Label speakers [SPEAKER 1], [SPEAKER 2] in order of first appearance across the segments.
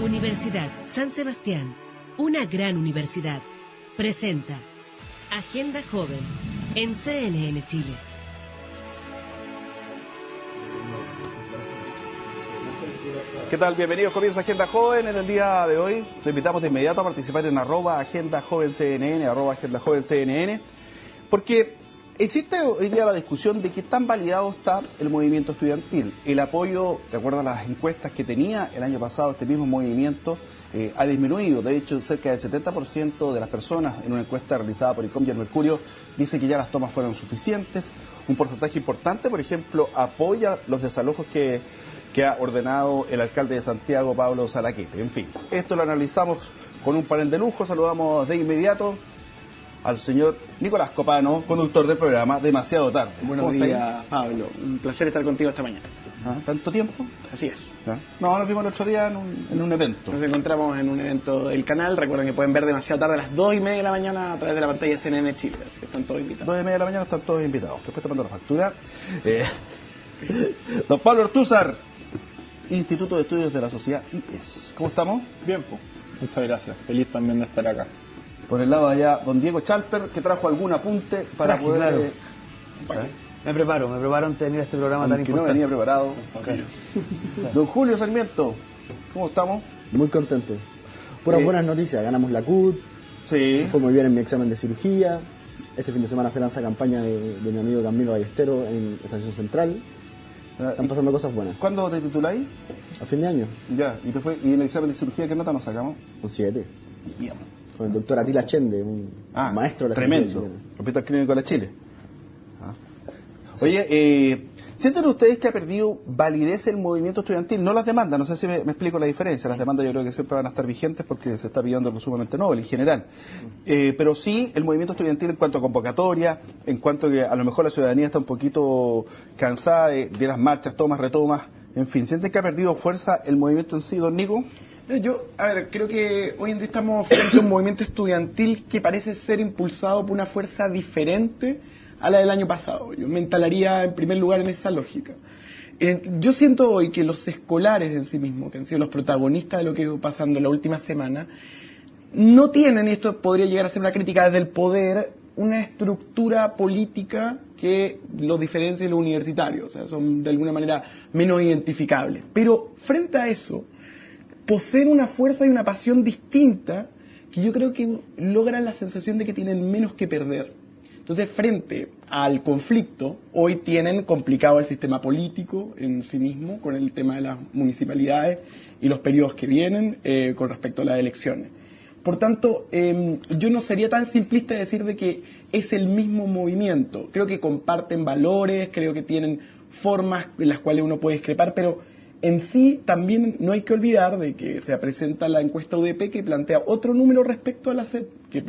[SPEAKER 1] Universidad San Sebastián, una gran universidad, presenta Agenda Joven en CNN Chile.
[SPEAKER 2] ¿Qué tal? Bienvenidos, comienza Agenda Joven. En el día de hoy te invitamos de inmediato a participar en @AgendaJovenCNN, @AgendaJovenCNN, porque existe hoy día la discusión de qué tan validado está el movimiento estudiantil. El apoyo, de acuerdo a las encuestas que tenía el año pasado, este mismo movimiento ha disminuido. De hecho, cerca del 70% de las personas en una encuesta realizada por ICOM y el Mercurio dice que ya las tomas fueron suficientes. Un porcentaje importante, por ejemplo, apoya los desalojos que ha ordenado el alcalde de Santiago, Pablo Salaquete. En fin, esto lo analizamos con un panel de lujo. Saludamos de inmediato al señor Nicolás Copano, conductor del programa Demasiado Tarde.
[SPEAKER 3] Buenos días, Pablo. Un placer estar contigo esta mañana.
[SPEAKER 2] ¿Tanto tiempo?
[SPEAKER 3] Así es.
[SPEAKER 2] No, nos vimos el otro día en un evento.
[SPEAKER 3] Nos encontramos en un evento del canal. Recuerden que pueden ver Demasiado Tarde a las 2:30 de la mañana a través de la pantalla de CNN Chile. Así que están todos invitados.
[SPEAKER 2] 2:30 de la mañana están todos invitados. Después te mando la factura. Don Pablo Ortúzar, Instituto de Estudios de la Sociedad IES. ¿Cómo estamos?
[SPEAKER 4] Bien, pues. Muchas gracias. Feliz también de estar acá.
[SPEAKER 2] Por el lado de allá, don Diego Chalper, que trajo algún apunte para poder...
[SPEAKER 5] Claro. Me preparo antes de venir a este programa tan importante.
[SPEAKER 2] No venía preparado.
[SPEAKER 4] Okay.
[SPEAKER 2] Don Julio Sarmiento, ¿cómo estamos?
[SPEAKER 6] Muy contento. Puras buenas noticias. Ganamos la CUT.
[SPEAKER 2] Sí.
[SPEAKER 6] Fue muy bien en mi examen de cirugía. Este fin de semana se lanza campaña de mi amigo Camilo Ballestero en Estación Central. Están pasando cosas buenas.
[SPEAKER 2] ¿Cuándo te tituláis?
[SPEAKER 6] A fin de año.
[SPEAKER 2] Ya, ¿y en el examen de cirugía qué nota nos sacamos?
[SPEAKER 6] Un 7.
[SPEAKER 2] Bien.
[SPEAKER 6] Con el doctor Atila Chende, un maestro de la
[SPEAKER 2] tremendo. Hospital Clínico de la Chile. Oye, ¿sienten ustedes que ha perdido validez el movimiento estudiantil? No las demandas, no sé si me explico la diferencia. Las demandas yo creo que siempre van a estar vigentes porque se está pidiendo algo sumamente noble en general. Pero sí el movimiento estudiantil en cuanto a convocatoria, en cuanto a que a lo mejor la ciudadanía está un poquito cansada de las marchas, tomas, retomas, en fin. ¿Sienten que ha perdido fuerza el movimiento en sí, don Nico?
[SPEAKER 3] Yo, creo que hoy en día estamos frente a un movimiento estudiantil que parece ser impulsado por una fuerza diferente a la del año pasado. Yo me instalaría en primer lugar en esa lógica. Yo siento hoy que los escolares en sí mismos, que han sido los protagonistas de lo que iba pasando en la última semana, no tienen, y esto podría llegar a ser una crítica desde el poder, una estructura política que los diferencie de los universitarios. O sea, son de alguna manera menos identificables. Pero frente a eso, poseen una fuerza y una pasión distinta que yo creo que logran la sensación de que tienen menos que perder. Entonces, frente al conflicto, hoy tienen complicado el sistema político en sí mismo, con el tema de las municipalidades y los periodos que vienen con respecto a las elecciones. Por tanto, yo no sería tan simplista de decir de que es el mismo movimiento. Creo que comparten valores, creo que tienen formas en las cuales uno puede discrepar, pero en sí también no hay que olvidar de que se presenta la encuesta UDP que plantea otro número respecto a la CEP, que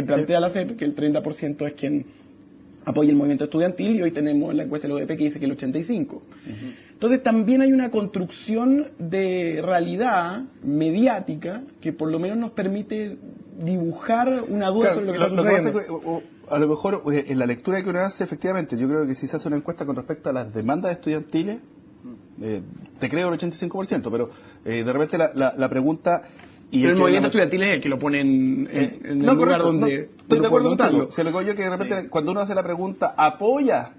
[SPEAKER 3] plantea la CEP, que el 30% es quien apoya el movimiento estudiantil, y hoy tenemos la encuesta de la UDP que dice que el 85%. Entonces también hay una construcción de realidad mediática que por lo menos nos permite dibujar una duda sobre lo que está sucediendo.
[SPEAKER 2] A lo mejor en la lectura que uno hace, efectivamente, yo creo que si se hace una encuesta con respecto a las demandas estudiantiles, te creo el 85%, pero de repente la pregunta...
[SPEAKER 3] Pero el movimiento estudiantil es el que lo pone en el lugar donde...
[SPEAKER 2] estoy de acuerdo contigo. Se lo digo yo que de repente cuando uno hace la pregunta, ¿apoya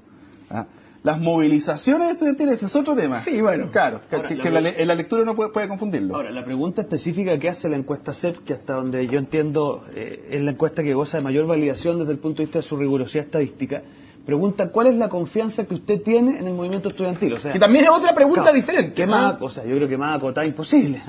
[SPEAKER 2] las movilizaciones estudiantiles? Es otro tema.
[SPEAKER 3] Sí, bueno.
[SPEAKER 2] Claro, ahora, en la lectura uno puede confundirlo.
[SPEAKER 5] Ahora, la pregunta específica que hace la encuesta CEP, que hasta donde yo entiendo es la encuesta que goza de mayor validación desde el punto de vista de su rigurosidad estadística, pregunta cuál es la confianza que usted tiene en el movimiento estudiantil. O sea,
[SPEAKER 3] que también es otra pregunta diferente.
[SPEAKER 5] Que más, o sea, yo creo que más acotada imposible.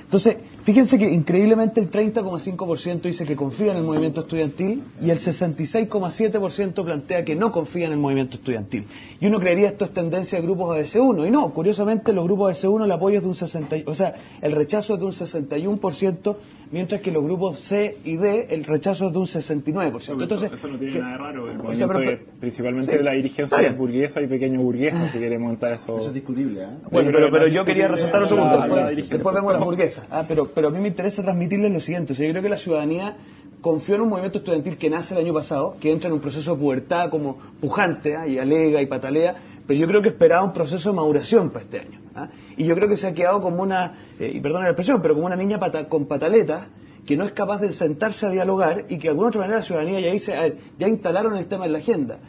[SPEAKER 5] Entonces, fíjense que increíblemente el 30,5% dice que confía en el movimiento estudiantil y el 66,7% plantea que no confía en el movimiento estudiantil. Y uno creería esto es tendencia de grupos ADC1, y no, curiosamente los grupos ADC1 el apoyo es de un 60%, o sea, el rechazo es de un 61%, mientras que los grupos C y D el rechazo es de un 69%.
[SPEAKER 4] Entonces, eso no tiene nada de raro, el movimiento principalmente de la dirigencia burguesa y pequeño burguesa, si queremos montar eso.
[SPEAKER 6] Eso es discutible,
[SPEAKER 5] Bueno, pero yo quería resaltar otro punto. Después vemos las burguesas. Pero a mí me interesa transmitirles lo siguiente. O sea, yo creo que la ciudadanía confió en un movimiento estudiantil que nace el año pasado, que entra en un proceso de pubertad como pujante y alega y patalea, pero yo creo que esperaba un proceso de maduración para este año. Y yo creo que se ha quedado como una, y perdona la expresión, pero como una niña con pataletas, que no es capaz de sentarse a dialogar y que de alguna otra manera la ciudadanía ya dice, a ver, ya instalaron el tema en la agenda.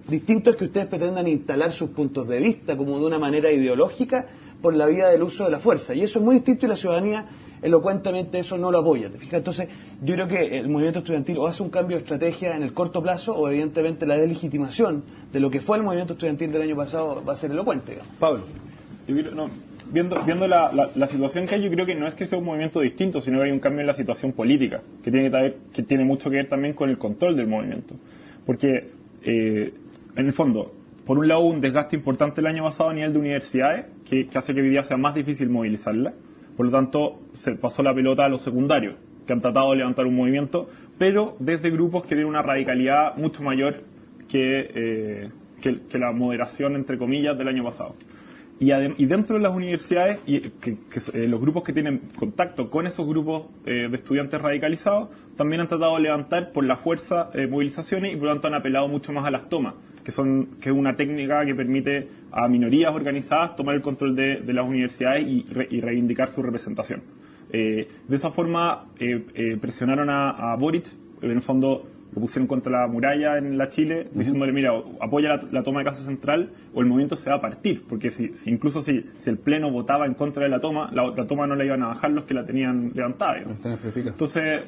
[SPEAKER 5] Distinto es que ustedes pretendan instalar sus puntos de vista como de una manera ideológica por la vía del uso de la fuerza. Y eso es muy distinto y la ciudadanía elocuentemente eso no lo apoya. ¿Te fijas? Entonces, yo creo que el movimiento estudiantil o hace un cambio de estrategia en el corto plazo o evidentemente la delegitimación de lo que fue el movimiento estudiantil del año pasado va a ser elocuente. Digamos.
[SPEAKER 2] Pablo.
[SPEAKER 4] Yo creo, no, viendo la situación que hay, yo creo que no es que sea un movimiento distinto, sino que hay un cambio en la situación política, que tiene mucho que ver también con el control del movimiento. Porque, en el fondo, por un lado, un desgaste importante el año pasado a nivel de universidades, que hace que hoy día sea más difícil movilizarla. Por lo tanto, se pasó la pelota a los secundarios, que han tratado de levantar un movimiento, pero desde grupos que tienen una radicalidad mucho mayor que la moderación, entre comillas, del año pasado. Y dentro de las universidades, los grupos que tienen contacto con esos grupos de estudiantes radicalizados, también han tratado de levantar por la fuerza movilizaciones y por lo tanto han apelado mucho más a las tomas, que es una técnica que permite a minorías organizadas tomar el control de las universidades y reivindicar su representación. De esa forma presionaron a Boric, en el fondo lo pusieron contra la muralla en la Chile, diciéndole, mira, apoya la toma de Casa Central o el movimiento se va a partir, porque incluso si el Pleno votaba en contra de la toma no la iban a bajar los que la tenían levantada. Entonces,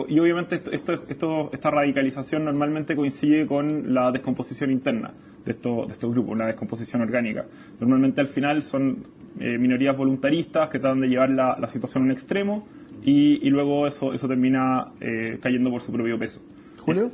[SPEAKER 4] y obviamente esta radicalización normalmente coincide con la descomposición interna de estos grupos, la descomposición orgánica. Normalmente al final son minorías voluntaristas que tratan de llevar la situación a un extremo, y luego eso termina cayendo por su propio peso.
[SPEAKER 2] ¿Julio?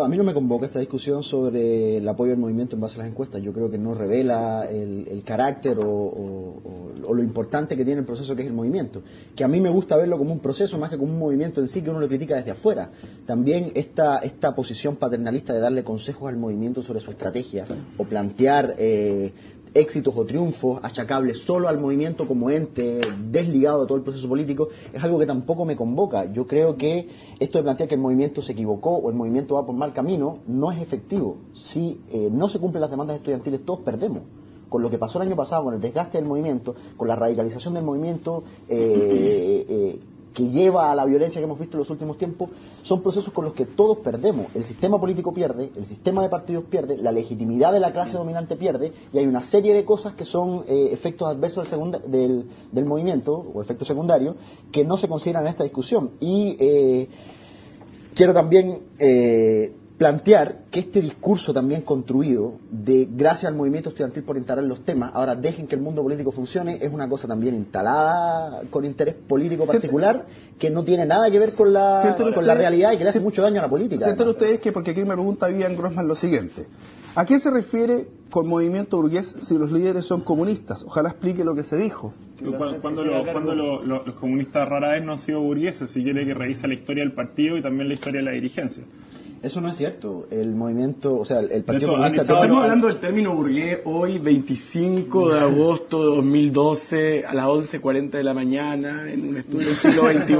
[SPEAKER 6] A mí no me convoca esta discusión sobre el apoyo al movimiento en base a las encuestas. Yo creo que no revela el carácter o lo importante que tiene el proceso que es el movimiento. Que a mí me gusta verlo como un proceso más que como un movimiento en sí que uno lo critica desde afuera. También esta posición paternalista de darle consejos al movimiento sobre su estrategia o plantear éxitos o triunfos achacables solo al movimiento como ente desligado de todo el proceso político es algo que tampoco me convoca. Yo creo que esto de plantear que el movimiento se equivocó o el movimiento va por mal camino no es efectivo. Si no se cumplen las demandas estudiantiles, todos perdemos. Con lo que pasó el año pasado, con el desgaste del movimiento, con la radicalización del movimiento que lleva a la violencia que hemos visto en los últimos tiempos, son procesos con los que todos perdemos. El sistema político pierde, el sistema de partidos pierde, la legitimidad de la clase dominante pierde, y hay una serie de cosas que son efectos adversos del movimiento, o efectos secundarios, que no se consideran en esta discusión. Y quiero también plantear que este discurso también construido de gracias al movimiento estudiantil por instalar los temas, ahora dejen que el mundo político funcione, es una cosa también instalada con interés político particular que no tiene nada que ver con la realidad y que le hace mucho daño a la política.
[SPEAKER 2] Sienten ustedes que, porque aquí me pregunta Vivian Grossman lo siguiente: ¿a qué se refiere con movimiento burgués si los líderes son comunistas? Ojalá explique lo que se dijo.
[SPEAKER 4] Cuando los comunistas rara vez no han sido burgueses, si quiere que revise la historia del partido y también la historia de la dirigencia.
[SPEAKER 6] Eso no es cierto. El movimiento, o sea, el Partido Comunista...
[SPEAKER 3] Estamos hablando del término burgués hoy, 25 de agosto de 2012, a las 11:40 de la mañana, en un estudio del siglo XXI.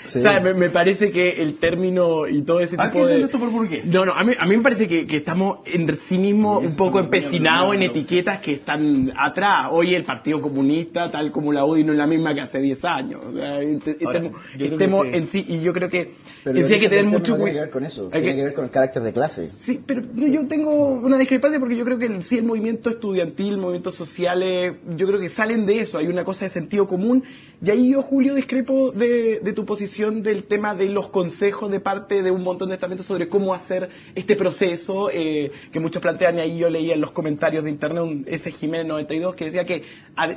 [SPEAKER 3] Sí. O sea, me parece que el término y todo ese tipo de... ¿A qué entiendes
[SPEAKER 2] esto por burgués?
[SPEAKER 3] No, a mí me parece que estamos en sí mismos un poco empecinados en etiquetas que están atrás. Hoy el Partido Comunista, tal como la UDI, no es la misma que hace 10 años. O sea, estemos en sí, y yo creo que en sí hay que tener mucho
[SPEAKER 6] cuidado. No tiene que ver con eso. Tiene que ver con el carácter de clase.
[SPEAKER 3] Sí, pero yo tengo una discrepancia porque yo creo que el movimiento estudiantil, movimientos sociales, yo creo que salen de eso, hay una cosa de sentido común, y ahí yo, Julio, discrepo de tu posición del tema de los consejos de parte de un montón de estamentos sobre cómo hacer este proceso, que muchos plantean, y ahí yo leía en los comentarios de internet ese Jiménez 92 que decía que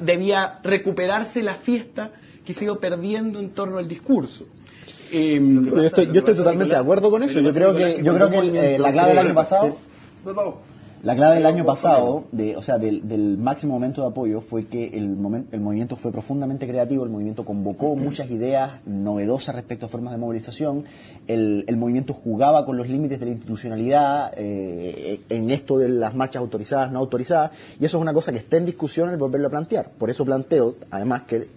[SPEAKER 3] debía recuperarse la fiesta que se ha ido perdiendo en torno al discurso.
[SPEAKER 6] Yo estoy totalmente de acuerdo con eso. Yo creo que la clave del año pasado, del máximo momento de apoyo fue que el movimiento fue profundamente creativo, el movimiento convocó muchas ideas novedosas respecto a formas de movilización, el movimiento jugaba con los límites de la institucionalidad en esto de las marchas autorizadas, no autorizadas, y eso es una cosa que está en discusión el volverlo a plantear. Por eso planteo, además, que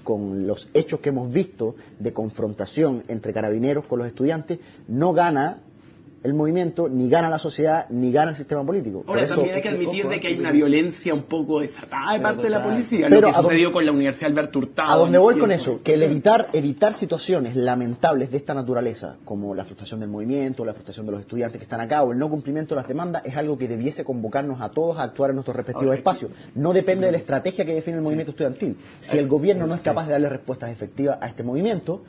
[SPEAKER 6] con los hechos que hemos visto de confrontación entre carabineros con los estudiantes, no gana el movimiento, ni gana la sociedad, ni gana el sistema político.
[SPEAKER 3] Ahora, también hay que admitir de que hay una violencia un poco desatada de parte de la policía,
[SPEAKER 6] pero
[SPEAKER 3] lo que sucedió con la Universidad Alberto Hurtado.
[SPEAKER 6] A donde voy con eso, que el evitar situaciones lamentables de esta naturaleza, como la frustración del movimiento, la frustración de los estudiantes que están acá, o el no cumplimiento de las demandas, es algo que debiese convocarnos a todos a actuar en nuestros respectivos espacios. No depende de la estrategia que define el movimiento estudiantil. Si el gobierno no es capaz de darle respuestas efectivas a este movimiento,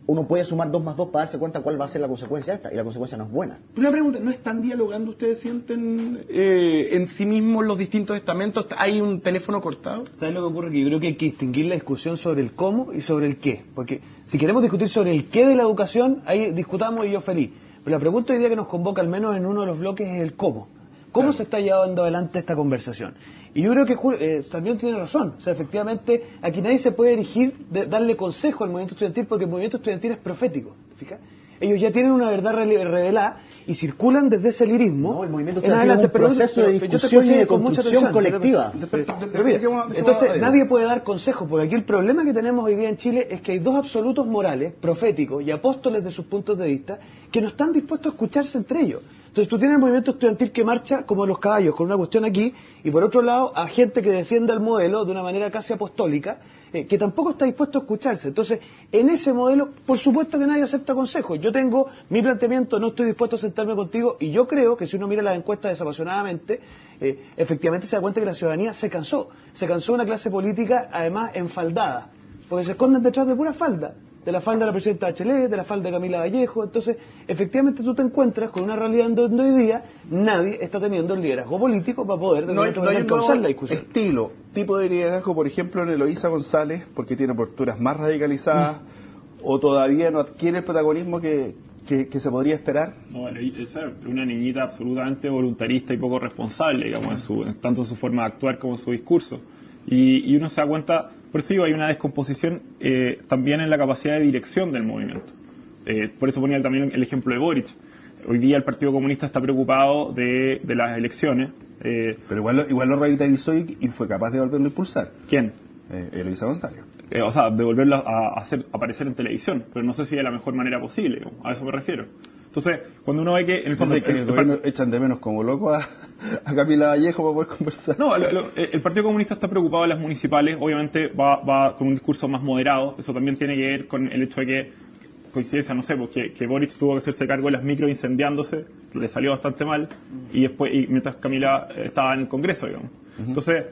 [SPEAKER 6] uno puede sumar 2 más 2 para darse cuenta cuál va a ser la consecuencia de esta, y la consecuencia no es buena.
[SPEAKER 3] Una pregunta, ¿no están dialogando ustedes, sienten en sí mismos los distintos estamentos? ¿Hay un teléfono cortado?
[SPEAKER 5] ¿Sabes lo que ocurre? Que yo creo que hay que distinguir la discusión sobre el cómo y sobre el qué, porque si queremos discutir sobre el qué de la educación, ahí discutamos y yo feliz, pero la pregunta hoy día que nos convoca, al menos en uno de los bloques, es el cómo. ¿Cómo se está llevando adelante esta conversación? Y yo creo que también tiene razón. O sea, efectivamente, aquí nadie se puede erigir de darle consejo al movimiento estudiantil, porque el movimiento estudiantil es profético. ¿Te fijas? Ellos ya tienen una verdad revelada y circulan desde ese lirismo.
[SPEAKER 6] No, el movimiento estudiantil es un proceso de discusión y de construcción colectiva.
[SPEAKER 5] Entonces, nadie puede dar consejos, porque aquí el problema que tenemos hoy día en Chile es que hay 2 absolutos morales, proféticos y apóstoles de sus puntos de vista, que no están dispuestos a escucharse entre ellos. Entonces tú tienes el movimiento estudiantil que marcha como los caballos, con una cuestión aquí, y por otro lado a gente que defiende el modelo de una manera casi apostólica, que tampoco está dispuesto a escucharse. Entonces, en ese modelo, por supuesto que nadie acepta consejos. Yo tengo mi planteamiento, no estoy dispuesto a sentarme contigo, y yo creo que si uno mira las encuestas desapasionadamente, efectivamente se da cuenta que la ciudadanía se cansó de una clase política, además enfaldada, porque se esconden detrás de pura falda. De la falda de la presidenta Bachelet, de la falda de Camila Vallejo. Entonces, efectivamente tú te encuentras con una realidad en donde hoy día nadie está teniendo el liderazgo político para poder causar la discusión.
[SPEAKER 2] Tipo de liderazgo, por ejemplo, en Eloísa González, porque tiene posturas más radicalizadas, o todavía no adquiere el protagonismo que se podría esperar.
[SPEAKER 4] No, es una niñita absolutamente voluntarista y poco responsable, digamos, tanto en su forma de actuar como en su discurso. Y uno se da cuenta, por eso digo, hay una descomposición también en la capacidad de dirección del movimiento. Por eso ponía también el ejemplo de Boric. Hoy día el Partido Comunista está preocupado de las elecciones.
[SPEAKER 2] Pero igual lo revitalizó y fue capaz de volverlo a impulsar.
[SPEAKER 4] ¿Quién?
[SPEAKER 2] Eloísa González.
[SPEAKER 4] O sea, de volverlo a hacer aparecer en televisión, pero no sé si de la mejor manera posible, digamos, a eso me refiero. Entonces, cuando uno ve que en el fondo
[SPEAKER 2] el gobierno echan de menos como loco a Camila Vallejo para poder conversar.
[SPEAKER 4] No, el Partido Comunista está preocupado de las municipales, obviamente va con un discurso más moderado. Eso también tiene que ver con el hecho de que, coincidencia, no sé, porque que Boric tuvo que hacerse cargo de las micro incendiándose, le salió bastante mal, y mientras Camila estaba en el Congreso, digamos. Entonces,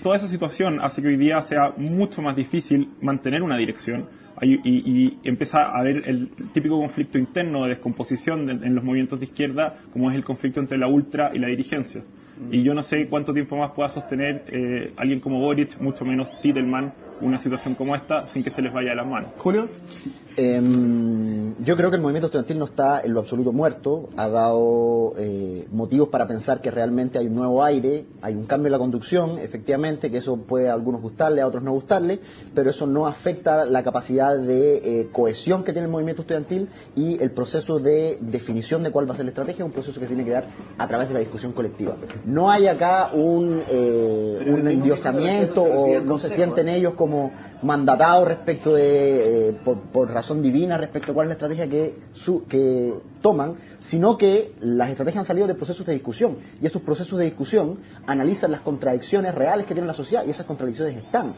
[SPEAKER 4] toda esa situación hace que hoy día sea mucho más difícil mantener una dirección. Y empieza a haber el típico conflicto interno de descomposición en los movimientos de izquierda, como es el conflicto entre la ultra y la dirigencia. Y yo no sé cuánto tiempo más pueda sostener alguien como Boric, mucho menos Titelman, una situación como esta, sin que se les vaya de las manos.
[SPEAKER 2] Julio.
[SPEAKER 6] Yo creo que el movimiento estudiantil no está en lo absoluto muerto. Ha dado motivos para pensar que realmente hay un nuevo aire, hay un cambio en la conducción, efectivamente, que eso puede a algunos gustarle, a otros no gustarle, pero eso no afecta la capacidad de cohesión que tiene el movimiento estudiantil, y el proceso de definición de cuál va a ser la estrategia es un proceso que tiene que dar a través de la discusión colectiva. No hay acá un endiosamiento, o no se sienten ellos como mandatados respecto de por razón divina respecto a cuál es la estrategia que toman, sino que las estrategias han salido de procesos de discusión, y esos procesos de discusión analizan las contradicciones reales que tiene la sociedad, y esas contradicciones están.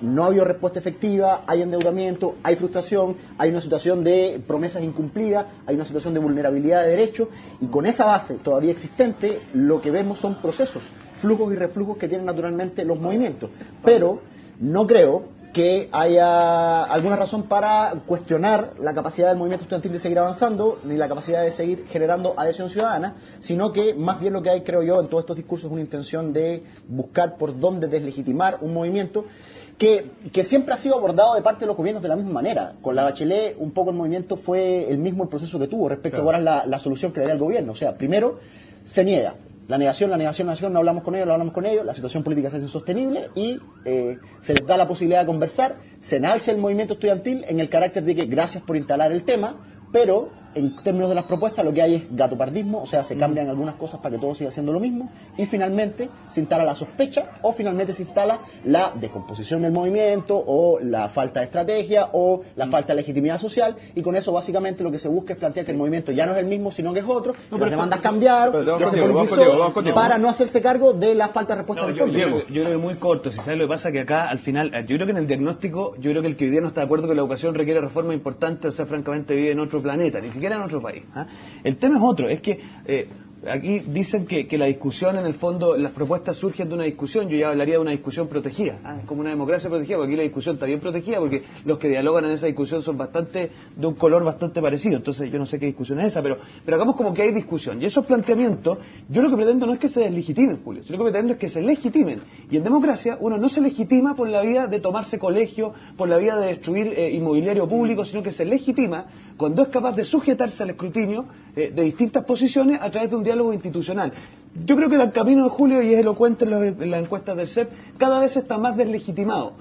[SPEAKER 6] No ha habido respuesta efectiva, hay endeudamiento, hay frustración, hay una situación de promesas incumplidas, hay una situación de vulnerabilidad de derechos, y con esa base todavía existente, lo que vemos son procesos, flujos y reflujos que tienen naturalmente los movimientos. Pero no creo que haya alguna razón para cuestionar la capacidad del movimiento estudiantil de seguir avanzando, ni la capacidad de seguir generando adhesión ciudadana, sino que más bien lo que hay, creo yo, en todos estos discursos es una intención de buscar por dónde deslegitimar un movimiento que siempre ha sido abordado de parte de los gobiernos de la misma manera. Con la Bachelet, un poco el movimiento fue el mismo el proceso que tuvo respecto a cuál es la solución que le da el gobierno. O sea, primero se niega. La negación, no hablamos con ellos, la situación política se hace insostenible y se les da la posibilidad de conversar, se enalza el movimiento estudiantil en el carácter de que gracias por instalar el tema, pero en términos de las propuestas, lo que hay es gatopardismo, o sea, se cambian algunas cosas para que todo siga siendo lo mismo, y finalmente se instala la sospecha, o finalmente se instala la descomposición del movimiento, o la falta de estrategia, o la falta de legitimidad social, y con eso básicamente lo que se busca es plantear que el movimiento ya no es el mismo, sino que es otro, que las demandas cambiaron, que se politizó, para no hacerse cargo de la falta de respuesta del fondo.
[SPEAKER 5] Yo creo que muy corto, si sabes lo que pasa, que acá al final, yo creo que en el diagnóstico, yo creo que el que hoy día no está de acuerdo que la educación requiere reforma importante, o sea, francamente vive en otro planeta, ni siquiera en otro país. ¿Ah? El tema es otro, es que aquí dicen que la discusión, en el fondo, las propuestas surgen de una discusión. Yo ya hablaría de una discusión protegida, como una democracia protegida, porque aquí la discusión está bien protegida, porque los que dialogan en esa discusión son bastante de un color bastante parecido. Entonces yo no sé qué discusión es esa, pero hagamos como que hay discusión. Y esos planteamientos, yo lo que pretendo no es que se deslegitimen, Julio, yo lo que pretendo es que se legitimen. Y en democracia uno no se legitima por la vía de tomarse colegio, por la vía de destruir inmobiliario público, sino que se legitima cuando es capaz de sujetarse al escrutinio de distintas posiciones a través de un diálogo institucional. Yo creo que el camino de Julio, y es elocuente en las encuestas del CEP, cada vez está más deslegitimado.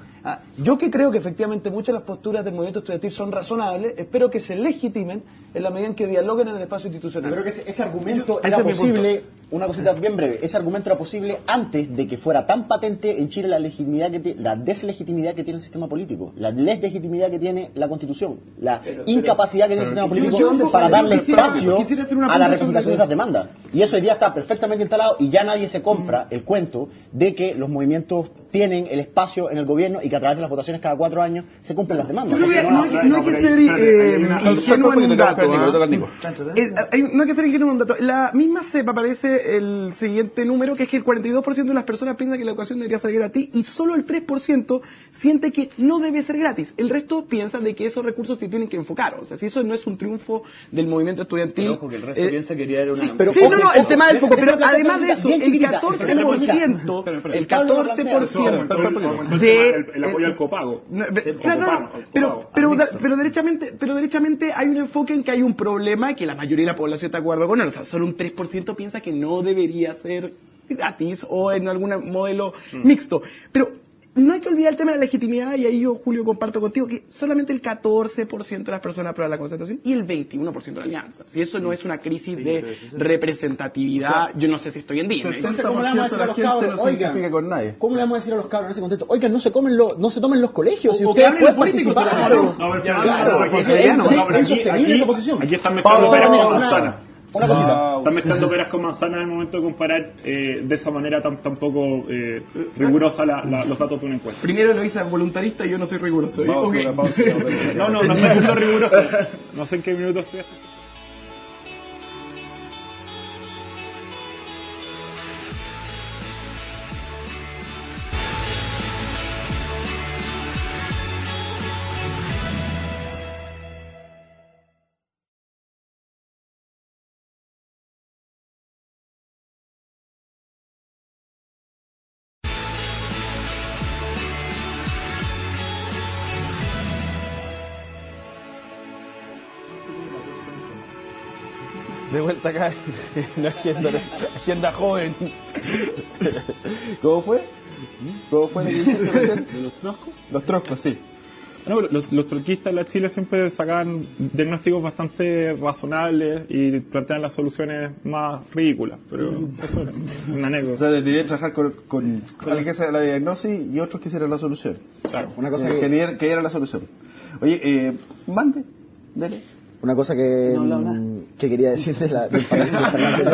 [SPEAKER 5] Yo que creo que efectivamente muchas de las posturas del movimiento estudiantil son razonables, espero que se legitimen en la medida en que dialoguen en el espacio institucional.
[SPEAKER 6] Yo creo que ese argumento era posible, una cosita bien breve, ese argumento era posible antes de que fuera tan patente en Chile la deslegitimidad que tiene el sistema político, la deslegitimidad que tiene la Constitución, la incapacidad que tiene el sistema político para darle espacio a la representación de esas demandas. Y eso hoy día está perfectamente instalado y ya nadie se compra el cuento de que los movimientos tienen el espacio en el gobierno y que a través de las votaciones cada 4 años se cumplen las demandas.
[SPEAKER 3] Yo creo que no hay que ser ingenuo en un dato. No hay que ser ingenuo en un dato. La misma CEP aparece el siguiente número, que es que el 42% de las personas piensa que la educación debería ser gratis y solo el 3% siente que no debe ser gratis. El resto piensa de que esos recursos se tienen que enfocar. O sea, si eso no es un triunfo del movimiento estudiantil...
[SPEAKER 5] Pero ojo, que el resto piensa que quería era una...
[SPEAKER 3] Sí, pero el tema del foco. Pero además de eso, el 14% de...
[SPEAKER 4] El apoyo al copago.
[SPEAKER 3] Pero derechamente hay un enfoque en que hay un problema y que la mayoría de la población está de acuerdo con él. O sea, solo un 3% piensa que no debería ser gratis o en algún modelo mixto. Pero no hay que olvidar el tema de la legitimidad, y ahí yo, Julio, comparto contigo que solamente el 14% de las personas aprueban la concertación y el 21% de la alianza. Si eso no es una crisis de representatividad, yo no sé si estoy en Disney.
[SPEAKER 6] ¿Cómo le vamos a decir a los cabros? Oigan, ¿cómo le vamos a decir a los cabros en ese contexto? Oigan, no se tomen los colegios. Si ustedes pueden participar. Claro, es insostenible esa posición.
[SPEAKER 4] Aquí están mezclando peras con manzanas.
[SPEAKER 6] Una cosita.
[SPEAKER 4] Están mezclando peras con manzanas en el momento de comparar de esa manera tan poco rigurosa los datos de una encuesta.
[SPEAKER 3] Primero lo hice voluntarista y yo no soy riguroso.
[SPEAKER 4] No estoy siendo riguroso. No sé en qué minuto estoy.
[SPEAKER 2] De vuelta acá en la agenda joven. ¿Cómo fue? ¿Cómo fue lo que dijiste recién?
[SPEAKER 4] ¿De los troscos?
[SPEAKER 2] Los troscos, sí.
[SPEAKER 4] Bueno, los trotskistas en la Chile siempre sacaban diagnósticos bastante razonables y plantean las soluciones más ridículas, pero eso era una anécdota.
[SPEAKER 2] O sea, debería trabajar con alguien que hiciera la diagnosis y otros que hicieran la solución.
[SPEAKER 4] Claro.
[SPEAKER 2] Una cosa que era la solución. Oye, mande, dele.
[SPEAKER 6] Una cosa que quería decir del Parlamento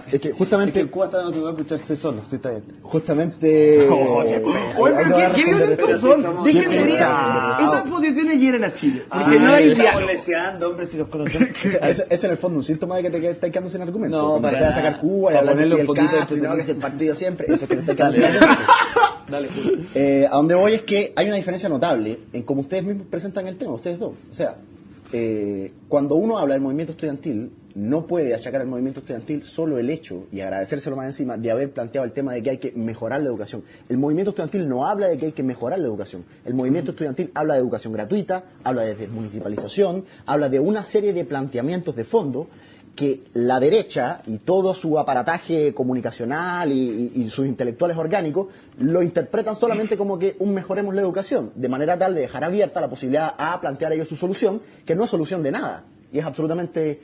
[SPEAKER 6] es que justamente
[SPEAKER 5] el cuata no te va a escucharse solo, si está bien.
[SPEAKER 6] Justamente...
[SPEAKER 3] Oye, pero ¿qué violentos son? Dejen de esas posiciones hieren a Chile. Porque no hay diálogo.
[SPEAKER 5] Hombres, si los conocemos.
[SPEAKER 6] Es en el fondo un síntoma de que te estás quedando sin argumento.
[SPEAKER 5] No, para
[SPEAKER 6] a sacar Cuba y hablar
[SPEAKER 5] ponerle un
[SPEAKER 6] del
[SPEAKER 5] poquito
[SPEAKER 6] Castro, y no, que es el partido siempre. Eso es que te estás quedando sin argumento.
[SPEAKER 5] Dale.
[SPEAKER 6] A donde voy es que hay una diferencia notable en cómo ustedes mismos presentan el tema, ustedes dos. O sea, cuando uno habla del movimiento estudiantil, no puede achacar al movimiento estudiantil solo el hecho, y agradecérselo más encima, de haber planteado el tema de que hay que mejorar la educación. El movimiento estudiantil no habla de que hay que mejorar la educación. El movimiento estudiantil habla de educación gratuita, habla de desmunicipalización, habla de una serie de planteamientos de fondo que la derecha y todo su aparataje comunicacional y sus intelectuales orgánicos lo interpretan solamente como que mejoremos la educación, de manera tal de dejar abierta la posibilidad a plantear ellos su solución, que no es solución de nada. y es absolutamente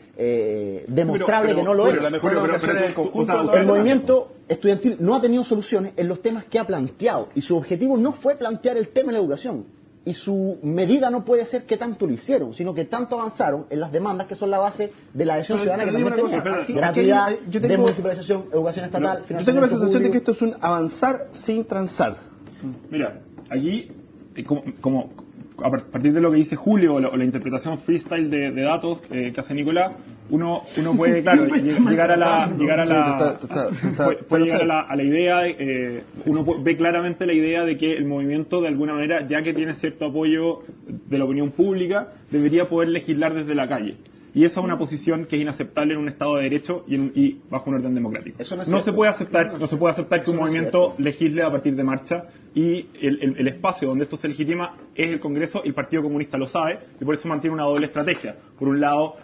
[SPEAKER 6] demostrable que no lo es.
[SPEAKER 2] La mejor educación es el conjunto.
[SPEAKER 6] El movimiento estudiantil no ha tenido soluciones en los temas que ha planteado, y su objetivo no fue plantear el tema de la educación, y su medida no puede ser que tanto lo hicieron, sino que tanto avanzaron en las demandas que son la base de la adhesión ciudadana que también tenía. Gratuidad, desmunicipalización, educación estatal,
[SPEAKER 2] yo tengo la sensación de que esto es un avanzar sin transar.
[SPEAKER 4] Mira, allí, como a partir de lo que dice Julio o la interpretación freestyle de datos que hace Nicolás, uno puede, claro, llegar a la idea, uno ve claramente la idea de que el movimiento, de alguna manera, ya que tiene cierto apoyo de la opinión pública, debería poder legislar desde la calle. Y esa es una posición que es inaceptable en un Estado de Derecho y bajo un orden democrático. No se puede aceptar que un movimiento legisle a partir de marcha, y el espacio donde esto se legitima es el Congreso, y el Partido Comunista lo sabe, y por eso mantiene una doble estrategia. Por un lado,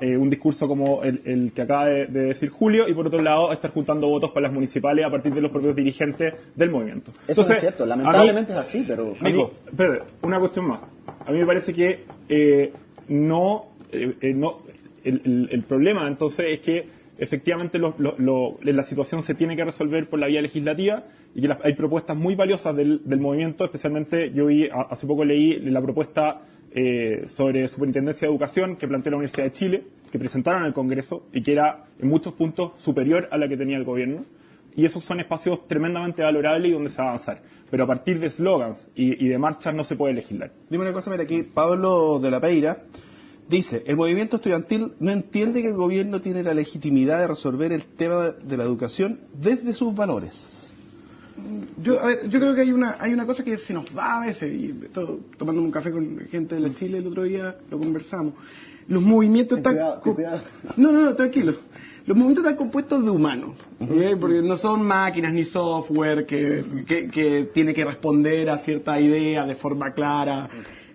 [SPEAKER 4] un discurso como el que acaba de decir Julio, y por otro lado, estar juntando votos para las municipales a partir de los propios dirigentes del movimiento.
[SPEAKER 6] Eso es cierto, lamentablemente es así, pero...
[SPEAKER 4] Nico, espérate, una cuestión más. A mí me parece que el problema entonces es que efectivamente la situación se tiene que resolver por la vía legislativa, y que hay propuestas muy valiosas del movimiento. Especialmente yo hace poco leí la propuesta sobre superintendencia de educación que planteó la Universidad de Chile, que presentaron en el Congreso, y que era en muchos puntos superior a la que tenía el gobierno. Y esos son espacios tremendamente valorables y donde se va a avanzar. Pero a partir de eslogans y de marchas no se puede legislar.
[SPEAKER 2] Dime una cosa, mira, aquí Pablo de la Peira dice: el movimiento estudiantil no entiende que el gobierno tiene la legitimidad de resolver el tema de la educación desde sus valores.
[SPEAKER 3] Yo creo que hay una cosa que se nos va a veces, y tomando un café con gente de la Chile el otro día lo conversamos. Los movimientos están... No, tranquilo. Los movimientos están compuestos de humanos, porque no son máquinas ni software que tiene que responder a cierta idea de forma clara,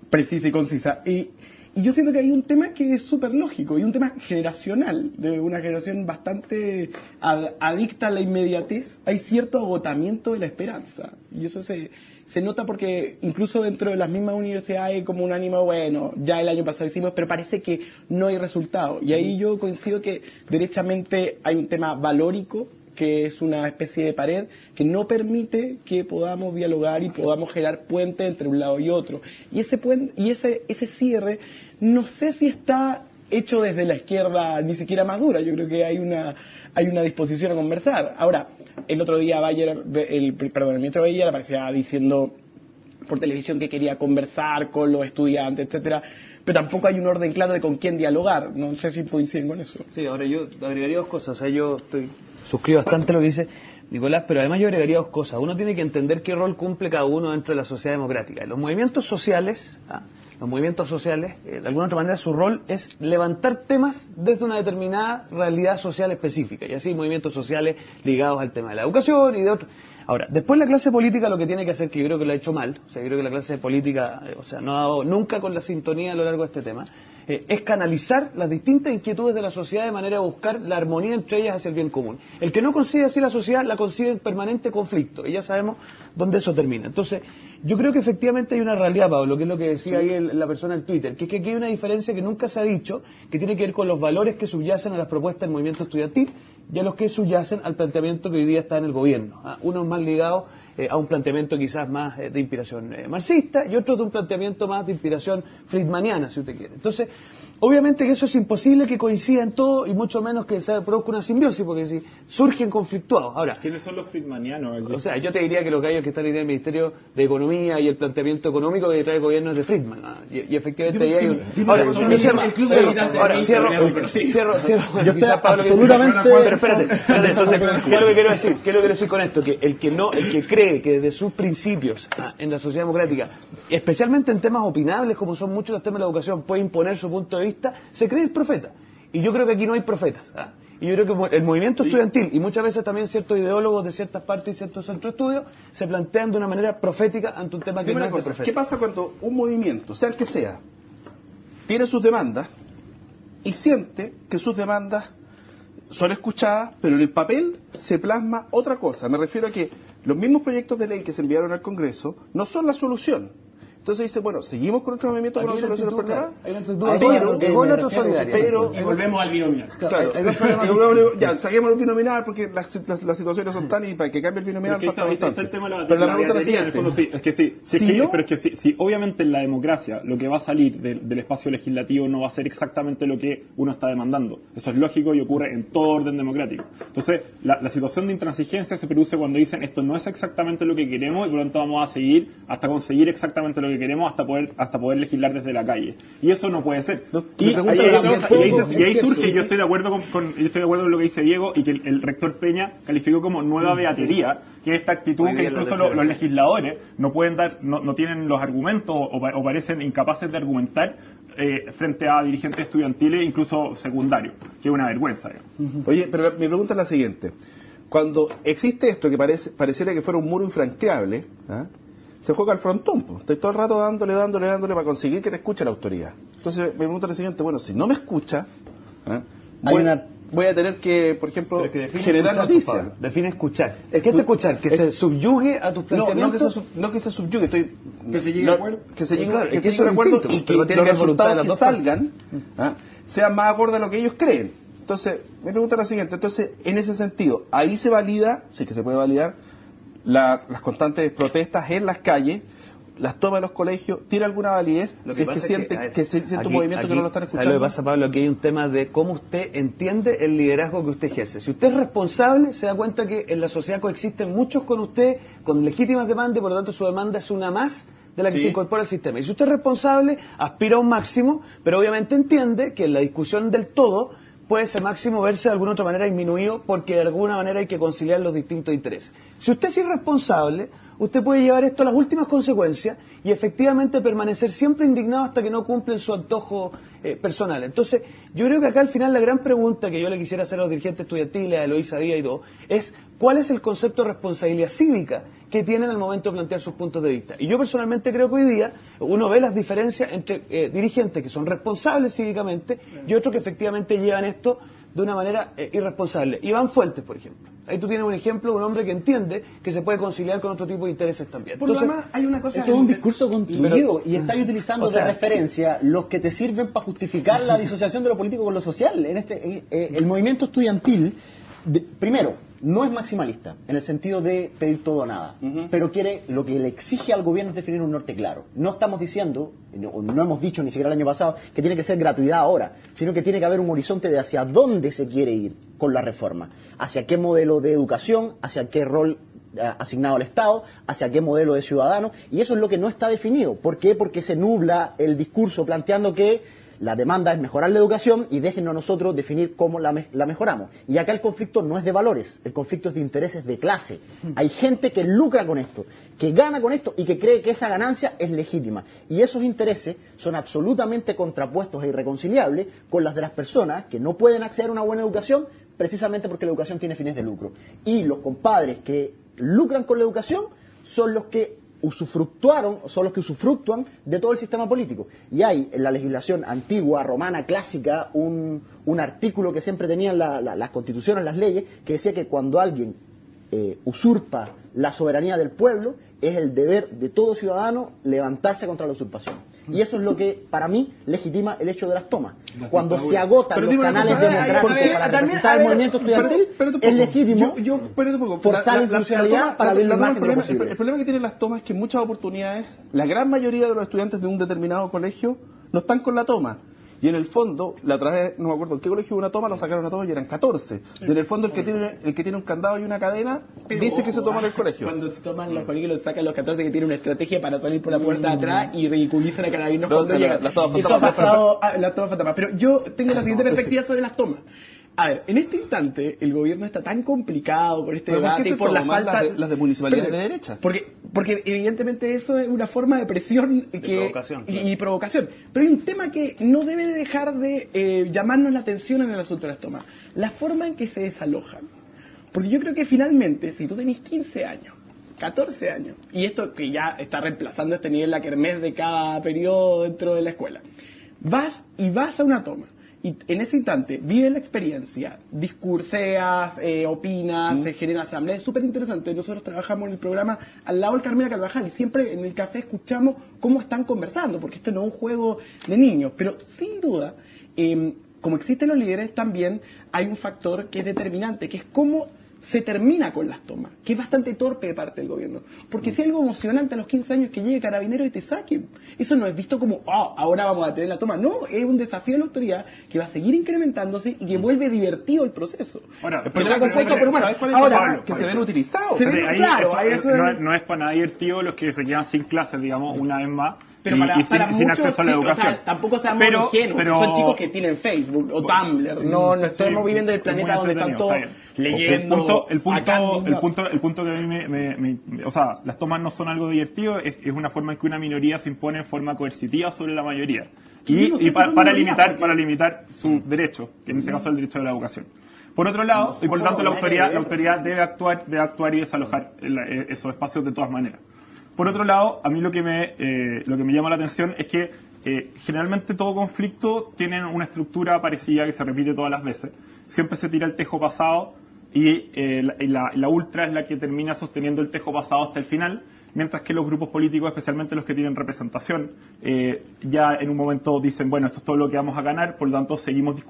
[SPEAKER 3] precisa y concisa. Y yo siento que hay un tema que es súper lógico, y un tema generacional, de una generación bastante adicta a la inmediatez. Hay cierto agotamiento de la esperanza, y eso se nota porque incluso dentro de las mismas universidades hay como un ánimo, bueno, ya el año pasado hicimos, pero parece que no hay resultado. Y ahí yo coincido que derechamente hay un tema valórico, que es una especie de pared que no permite que podamos dialogar y podamos generar puente entre un lado y otro. Y ese puente, y ese cierre, no sé si está hecho desde la izquierda ni siquiera más dura. Yo creo que hay una disposición a conversar. Ahora, el otro día el ministro Bayer aparecía diciendo por televisión que quería conversar con los estudiantes, etcétera, pero tampoco hay un orden claro de con quién dialogar. No sé si coinciden con eso.
[SPEAKER 5] Sí, ahora yo agregaría dos cosas. O sea, yo suscribo bastante lo que dice Nicolás, pero además yo agregaría dos cosas. Uno tiene que entender qué rol cumple cada uno dentro de la sociedad democrática. Los movimientos sociales, de alguna otra manera, su rol es levantar temas desde una determinada realidad social específica, y así movimientos sociales ligados al tema de la educación y de otros. Ahora, después la clase política lo que tiene que hacer, que yo creo que lo ha hecho mal, o sea, yo creo que la clase política, no ha dado nunca con la sintonía a lo largo de este tema, es canalizar las distintas inquietudes de la sociedad de manera a buscar la armonía entre ellas hacia el bien común. El que no consigue así la sociedad, la consigue en permanente conflicto, y ya sabemos dónde eso termina. Entonces, yo creo que efectivamente hay una realidad, Pablo, que es lo que decía ahí la persona en Twitter, que es que aquí hay una diferencia que nunca se ha dicho, que tiene que ver con los valores que subyacen a las propuestas del movimiento estudiantil y a los que subyacen al planteamiento que hoy día está en el gobierno. Uno es más ligado a un planteamiento quizás más de inspiración marxista, y otro de un planteamiento más de inspiración friedmaniana, si usted quiere. Entonces, obviamente que eso es imposible que coincida en todo, y mucho menos que se produzca una simbiosis, porque si surgen conflictuados. Ahora,
[SPEAKER 4] ¿quiénes son los friedmanianos?
[SPEAKER 5] O sea, yo te diría que los gallos que están ahí en el Ministerio de Economía y el planteamiento económico que trae el gobierno es de Friedman, ¿no? Y efectivamente ahí hay un... Ahora, cierro.
[SPEAKER 6] Yo estoy absolutamente...
[SPEAKER 5] Pero espérate, entonces, ¿qué es lo que quiero decir? ¿Qué es lo que quiero decir con esto? Que el que cree que desde sus principios en la sociedad democrática, especialmente en temas opinables como son muchos los temas de la educación, puede imponer su punto de vista, se cree el profeta. Y yo creo que aquí no hay profetas. Y yo creo que el movimiento estudiantil, y muchas veces también ciertos ideólogos de ciertas partes y ciertos centros de estudio, se plantean de una manera profética ante un tema que no es de profeta.
[SPEAKER 2] ¿Qué pasa cuando un movimiento, sea el que sea, tiene sus demandas y siente que sus demandas son escuchadas, pero en el papel se plasma otra cosa? Me refiero a que los mismos proyectos de ley que se enviaron al Congreso no son la solución. Entonces dice, bueno, seguimos con nuestro movimiento para solucionar el problema.
[SPEAKER 3] Y volvemos al binominal.
[SPEAKER 2] Claro, ya, saquemos el binominal porque las situaciones son tan y para que cambie el binominal falta bastante. Pero la pregunta es la siguiente.
[SPEAKER 4] Pero es que si obviamente en la democracia lo que va a salir del espacio legislativo no va a ser exactamente lo que uno está demandando. Eso es lógico y ocurre en todo orden democrático. Entonces, la situación de intransigencia se produce cuando dicen esto no es exactamente lo que queremos y por lo tanto vamos a seguir hasta conseguir exactamente lo que queremos, hasta poder legislar desde la calle. Y eso no puede ser. Y ahí surge, y yo estoy de acuerdo con lo que dice Diego, y que el rector Peña calificó como nueva beatería, que es esta actitud que incluso los legisladores no pueden dar, no tienen los argumentos o parecen incapaces de argumentar frente a dirigentes estudiantiles, incluso secundarios, que es una vergüenza.
[SPEAKER 2] Oye, pero mi pregunta es la siguiente. Cuando existe esto que pareciera que fuera un muro infranqueable, se juega al frontón. Estoy todo el rato dándole para conseguir que te escuche la autoridad. Entonces, mi pregunta es la siguiente. Bueno, si no me escucha, voy a tener que, por ejemplo, generar noticias.
[SPEAKER 5] Define escuchar. ¿Qué es escuchar? ¿Que se subyugue a tus planteamientos?
[SPEAKER 2] No que se subyugue,
[SPEAKER 3] que se llegue a acuerdo.
[SPEAKER 2] Que se llegue a un acuerdo y que los resultados que salgan sean más acordes a lo que ellos creen. Entonces, mi pregunta es la siguiente. Entonces, en ese sentido, ahí se valida, sí que se puede validar, las constantes protestas en las calles, las tomas de los colegios, ¿tiene alguna validez si es que siente un movimiento que no lo están escuchando?
[SPEAKER 5] ¿Sabe lo que pasa, Pablo? Aquí hay un tema de cómo usted entiende el liderazgo que usted ejerce. Si usted es responsable, se da cuenta que en la sociedad coexisten muchos con usted, con legítimas demandas, y por lo tanto su demanda es una más de la que se incorpora al sistema. Y si usted es responsable, aspira a un máximo, pero obviamente entiende que en la discusión del todo puede ese máximo verse de alguna otra manera disminuido porque de alguna manera hay que conciliar los distintos intereses. Si usted es irresponsable, usted puede llevar esto a las últimas consecuencias y efectivamente permanecer siempre indignado hasta que no cumplen su antojo personal. Entonces, yo creo que acá al final la gran pregunta que yo le quisiera hacer a los dirigentes estudiantiles, a Eloísa Díaz y todo, es ¿cuál es el concepto de responsabilidad cívica que tienen al momento de plantear sus puntos de vista? Y yo personalmente creo que hoy día uno ve las diferencias entre dirigentes que son responsables cívicamente y otros que efectivamente llevan esto de una manera irresponsable. Iván Fuentes, por ejemplo. Ahí tú tienes un ejemplo de un hombre que entiende que se puede conciliar con otro tipo de intereses también.
[SPEAKER 3] Entonces, por lo demás, hay una cosa...
[SPEAKER 6] Eso es un discurso construido y estás utilizando de referencia los que te sirven para justificar la disociación de lo político con lo social. El movimiento estudiantil, primero, no es maximalista, en el sentido de pedir todo o nada, pero lo que le exige al gobierno es definir un norte claro. No estamos diciendo, no hemos dicho ni siquiera el año pasado, que tiene que ser gratuidad ahora, sino que tiene que haber un horizonte de hacia dónde se quiere ir con la reforma, hacia qué modelo de educación, hacia qué rol asignado al Estado, hacia qué modelo de ciudadano, y eso es lo que no está definido. ¿Por qué? Porque se nubla el discurso planteando que la demanda es mejorar la educación y déjenos a nosotros definir cómo la mejoramos. Y acá el conflicto no es de valores, el conflicto es de intereses de clase. Hay gente que lucra con esto, que gana con esto y que cree que esa ganancia es legítima. Y esos intereses son absolutamente contrapuestos e irreconciliables con las de las personas que no pueden acceder a una buena educación precisamente porque la educación tiene fines de lucro. Y los compadres que lucran con la educación son los que usufructúan de todo el sistema político. Y hay en la legislación antigua, romana, clásica, un artículo que siempre tenían las constituciones, las leyes, que decía que cuando alguien usurpa la soberanía del pueblo, es el deber de todo ciudadano levantarse contra la usurpación. Y eso es lo que, para mí, legitima el hecho de las tomas. Cuando se agotan los canales democráticos para representar el movimiento estudiantil, es legítimo forzar la institucionalidad para abrir el margen posible.
[SPEAKER 2] El problema que tienen las tomas es que en muchas oportunidades, la gran mayoría de los estudiantes de un determinado colegio no están con la toma. Y en el fondo, la otra vez, no me acuerdo en qué colegio hubo una toma, lo sacaron a todos y eran 14. Y en el fondo el que tiene un candado y una cadena dice que se toma en el colegio.
[SPEAKER 3] Cuando se toman los colegios, los sacan los 14 que tienen una estrategia para salir por la puerta de atrás y ridiculizan a Carabineros cuando llegan. Eso ha pasado, las tomas fantasmas. Pero yo tengo la siguiente perspectiva sobre las tomas. A ver, en este instante el gobierno está tan complicado por este debate y por la falta...
[SPEAKER 2] las de municipalidades de derecha?
[SPEAKER 3] Porque evidentemente eso es una forma de presión y provocación. Pero hay un tema que no debe dejar de llamarnos la atención en el asunto de las tomas. La forma en que se desalojan. Porque yo creo que finalmente, si tú tenés 15 años, 14 años, y esto que ya está reemplazando este nivel la kermés de cada periodo dentro de la escuela, vas a una toma. y en ese instante vives la experiencia, discurseas, opinas, se generan asambleas, es súper interesante. Nosotros trabajamos en el programa al lado del Carmela Carvajal y siempre en el café escuchamos cómo están conversando, porque esto no es un juego de niños, pero sin duda, como existen los líderes, también hay un factor que es determinante, que es cómo se termina con las tomas, que es bastante torpe de parte del gobierno. Porque si hay algo emocionante a los 15 años que llegue Carabineros y te saquen, eso no es visto como, ahora vamos a tener la toma. No, es un desafío de la autoridad que va a seguir incrementándose y que vuelve divertido el proceso.
[SPEAKER 4] Ahora,
[SPEAKER 3] pero la cosa es que,
[SPEAKER 2] ¿sabes cuál es el problema? Que se ven utilizados.
[SPEAKER 3] Se ven, claro,
[SPEAKER 4] no es para nada divertido los que se quedan sin clases, digamos, una vez más.
[SPEAKER 3] Pero sin acceso a la educación. O sea, tampoco seamos ingenuos, son chicos que tienen Facebook o Tumblr, no estamos viviendo en el planeta donde están todos leyendo.
[SPEAKER 4] El punto que a mí o sea, las tomas no son algo divertido, es una forma en que una minoría se impone en forma coercitiva sobre la mayoría. Y para limitar su derecho, que en este caso es el derecho de la educación. Por otro lado, y por lo tanto la autoridad debe actuar y desalojar esos espacios de todas maneras. Por otro lado, a mí lo que me llama la atención es que generalmente todo conflicto tiene una estructura parecida que se repite todas las veces. Siempre se tira el tejo pasado y la ultra es la que termina sosteniendo el tejo pasado hasta el final, mientras que los grupos políticos, especialmente los que tienen representación, ya en un momento dicen, bueno, esto es todo lo que vamos a ganar, por lo tanto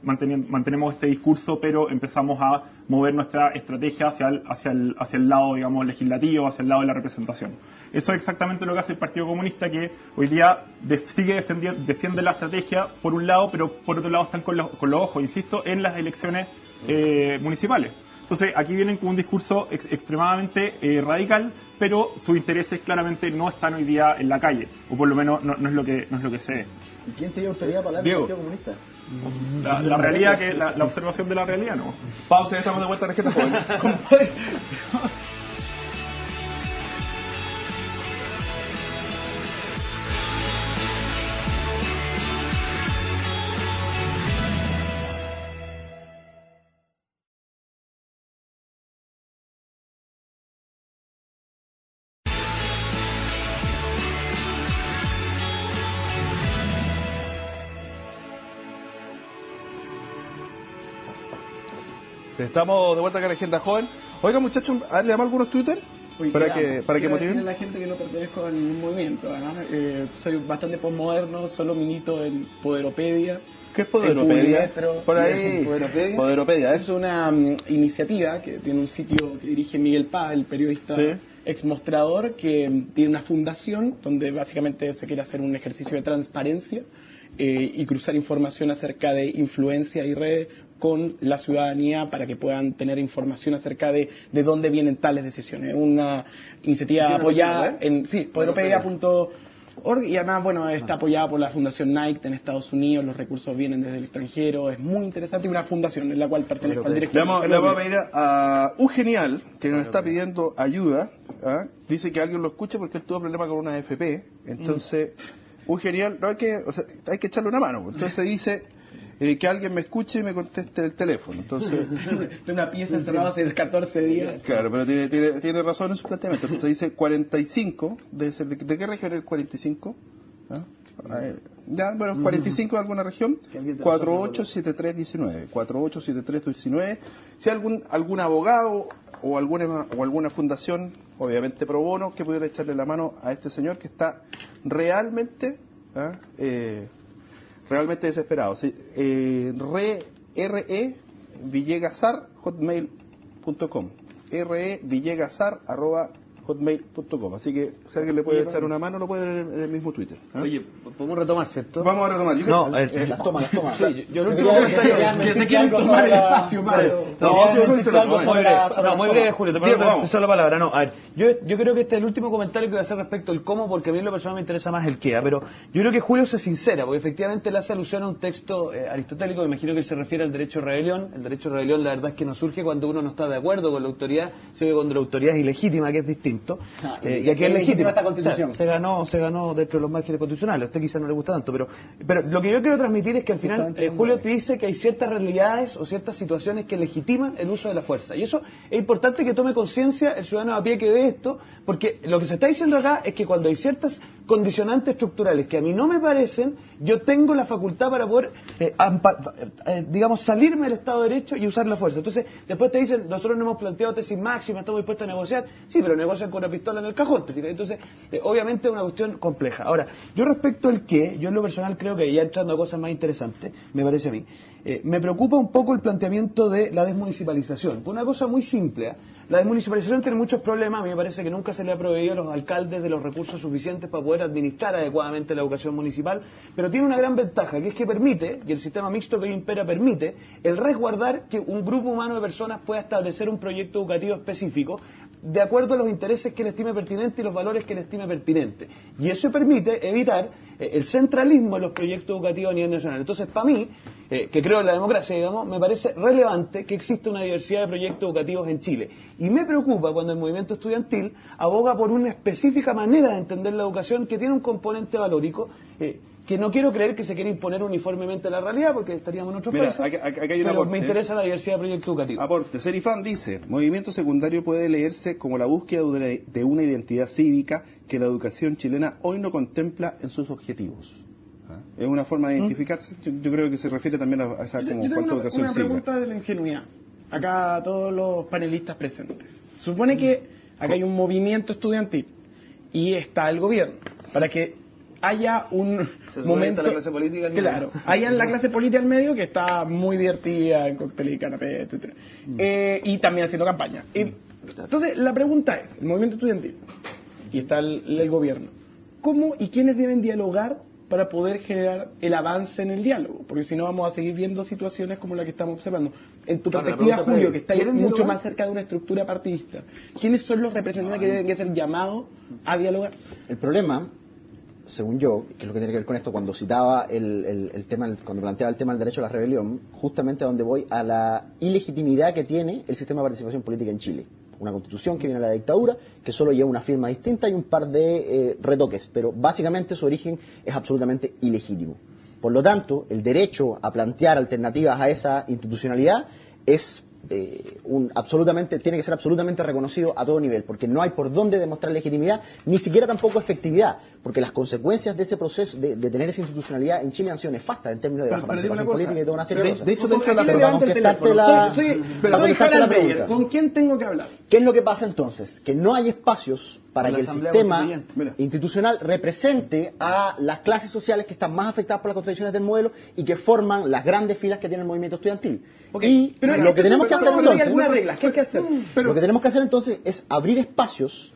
[SPEAKER 4] mantenemos este discurso, pero empezamos a mover nuestra estrategia hacia el lado, digamos, legislativo, hacia el lado de la representación. Eso es exactamente lo que hace el Partido Comunista, que hoy día defiende la estrategia por un lado, pero por otro lado están con los ojos, insisto, en las elecciones municipales. Entonces, aquí vienen con un discurso extremadamente radical, pero sus intereses claramente no están hoy día en la calle, o por lo menos no es lo que se ve.
[SPEAKER 6] ¿Y quién tiene autoridad para hablar del Partido Comunista?
[SPEAKER 4] La realidad, la observación de la realidad, ¿no?
[SPEAKER 2] Pausa, ya estamos de vuelta en Agenda Joven. Estamos de vuelta acá en la Agenda Joven. Oiga, muchachos, a ver, le damos algunos Twitter para que motiven.
[SPEAKER 3] A la gente que no pertenezco a ningún movimiento. Soy bastante postmoderno, solo milito en Poderopedia.
[SPEAKER 2] ¿Qué es Poderopedia?
[SPEAKER 3] Por ahí. Poderopedia es una iniciativa que tiene un sitio que dirige Miguel Paz, el periodista exmostrador, que tiene una fundación donde básicamente se quiere hacer un ejercicio de transparencia y cruzar información acerca de influencia y redes con la ciudadanía para que puedan tener información acerca de dónde vienen tales decisiones. Una iniciativa apoyada en poderopedia.org y además, bueno, está apoyada por la Fundación Nike en Estados Unidos, los recursos vienen desde el extranjero, es muy interesante y una fundación en la cual pertenezco al director.
[SPEAKER 2] Le vamos a pedir a Genial, que nos está pidiendo ayuda, dice que alguien lo escuche porque él tuvo problemas con una AFP, entonces Genial, no hay que echarle una mano, entonces dice que alguien me escuche y me conteste el teléfono. Entonces,
[SPEAKER 3] de una pieza encerrada hace 14 días.
[SPEAKER 2] Claro, pero tiene razón en su planteamiento. Usted dice 45, debe ser, ¿de qué región es el 45? Ya, bueno, 45 de alguna región, 487319, 487319. Si hay algún abogado o alguna fundación, obviamente pro bono, que pudiera echarle la mano a este señor que está realmente desesperado. Sí. re.villegasar@hotmail.com, re.villegasar@hotmail.com. Así que si alguien le puede echar una mano, lo puede ver en el mismo Twitter.
[SPEAKER 5] Oye, podemos retomar, ¿cierto?
[SPEAKER 2] Vamos a retomar.
[SPEAKER 6] Las tomas.
[SPEAKER 5] Sí, yo lo último comentario
[SPEAKER 3] que se quieren tomar el espacio,
[SPEAKER 5] muy breve, Julio, te pido la palabra. No, a ver, yo creo que este es el último comentario que voy a hacer respecto al cómo, porque a mí en lo personal me interesa más el qué, pero yo creo que Julio se sincera, porque efectivamente le hace alusión a un texto aristotélico, me imagino que él se refiere al derecho de rebelión. El derecho de rebelión, la verdad es que no surge cuando uno no está de acuerdo con la autoridad, sino cuando la autoridad es ilegítima, que es distinto. Y aquí es legítima
[SPEAKER 6] esta constitución.
[SPEAKER 5] Se ganó dentro de los márgenes constitucionales. A usted quizás no le gusta tanto, pero lo que yo quiero transmitir es que al final Julio te dice que hay ciertas realidades o ciertas situaciones que legitiman el uso de la fuerza. Y eso es importante que tome conciencia el ciudadano a pie que ve esto, porque lo que se está diciendo acá es que cuando hay ciertas condicionantes estructurales que a mí no me parecen, yo tengo la facultad para poder, digamos, salirme del Estado de Derecho y usar la fuerza. Entonces, después te dicen, nosotros no hemos planteado tesis máxima, estamos dispuestos a negociar. Sí, pero negocian con una pistola en el cajón. Entonces, obviamente es una cuestión compleja. Ahora, yo respecto al qué, yo en lo personal creo que ya entrando a cosas más interesantes, me parece a mí, me preocupa un poco el planteamiento de la desmunicipalización. Por una cosa muy simple, la desmunicipalización tiene muchos problemas. A mí me parece que nunca se le ha proveído a los alcaldes de los recursos suficientes para poder administrar adecuadamente la educación municipal, pero tiene una gran ventaja, que es que permite, y el sistema mixto que hoy impera permite, el resguardar que un grupo humano de personas pueda establecer un proyecto educativo específico de acuerdo a los intereses que le estime pertinente y los valores que le estime pertinente. Y eso permite evitar el centralismo en los proyectos educativos a nivel nacional. Entonces, para mí, que creo en la democracia, digamos, me parece relevante que exista una diversidad de proyectos educativos en Chile. Y me preocupa cuando el movimiento estudiantil aboga por una específica manera de entender la educación que tiene un componente valórico, que no quiero creer que se quiere imponer uniformemente a la realidad, porque estaríamos en otros países,
[SPEAKER 2] aquí hay un
[SPEAKER 5] pero
[SPEAKER 2] aporte.
[SPEAKER 5] me interesa la diversidad de proyectos educativos.
[SPEAKER 2] Aporte. Serifán dice, movimiento secundario puede leerse como la búsqueda de una identidad cívica que la educación chilena hoy no contempla en sus objetivos. Es una forma de identificarse. Yo creo que se refiere también a esa como falta de educación
[SPEAKER 3] una
[SPEAKER 2] cívica.
[SPEAKER 3] pregunta de la ingenuidad. Acá a todos los panelistas presentes. Supone que acá hay un movimiento estudiantil y está el gobierno para que haya un momento,
[SPEAKER 5] la clase política al
[SPEAKER 3] claro,
[SPEAKER 5] medio.
[SPEAKER 3] haya la clase política al medio que está muy divertida en cócteles y canapés, etcétera, y también haciendo campaña. Entonces la pregunta es, el movimiento estudiantil y está el gobierno, ¿cómo y quiénes deben dialogar para poder generar el avance en el diálogo? Porque si no vamos a seguir viendo situaciones como la que estamos observando. En tu perspectiva, Julio, que está mucho más cerca de una estructura partidista, ¿quiénes son los representantes que deben ser llamados a dialogar?
[SPEAKER 6] El problema, según yo, que es lo que tiene que ver con esto, cuando citaba el tema, cuando planteaba el tema del derecho a la rebelión, justamente a donde voy, a la ilegitimidad que tiene el sistema de participación política en Chile. Una constitución que viene de la dictadura, que solo lleva una firma distinta y un par de retoques, pero básicamente su origen es absolutamente ilegítimo. Por lo tanto, el derecho a plantear alternativas a esa institucionalidad es tiene que ser absolutamente reconocido a todo nivel, porque no hay por dónde demostrar legitimidad, ni siquiera tampoco efectividad, porque las consecuencias de ese proceso, de tener esa institucionalidad en Chile han sido nefastas en términos de baja participación política y toda una serie de cosas.
[SPEAKER 2] De hecho, dentro de la
[SPEAKER 3] Soy Harald Beyer, ¿con quién tengo que hablar?
[SPEAKER 6] ¿Qué es lo que pasa entonces? Que no hay espacios para que el sistema institucional represente a las clases sociales que están más afectadas por las contradicciones del modelo y que forman las grandes filas que tiene el movimiento estudiantil. Y lo que tenemos que hacer entonces,
[SPEAKER 3] ¿qué hay que hacer?
[SPEAKER 6] Lo que tenemos que hacer entonces es abrir espacios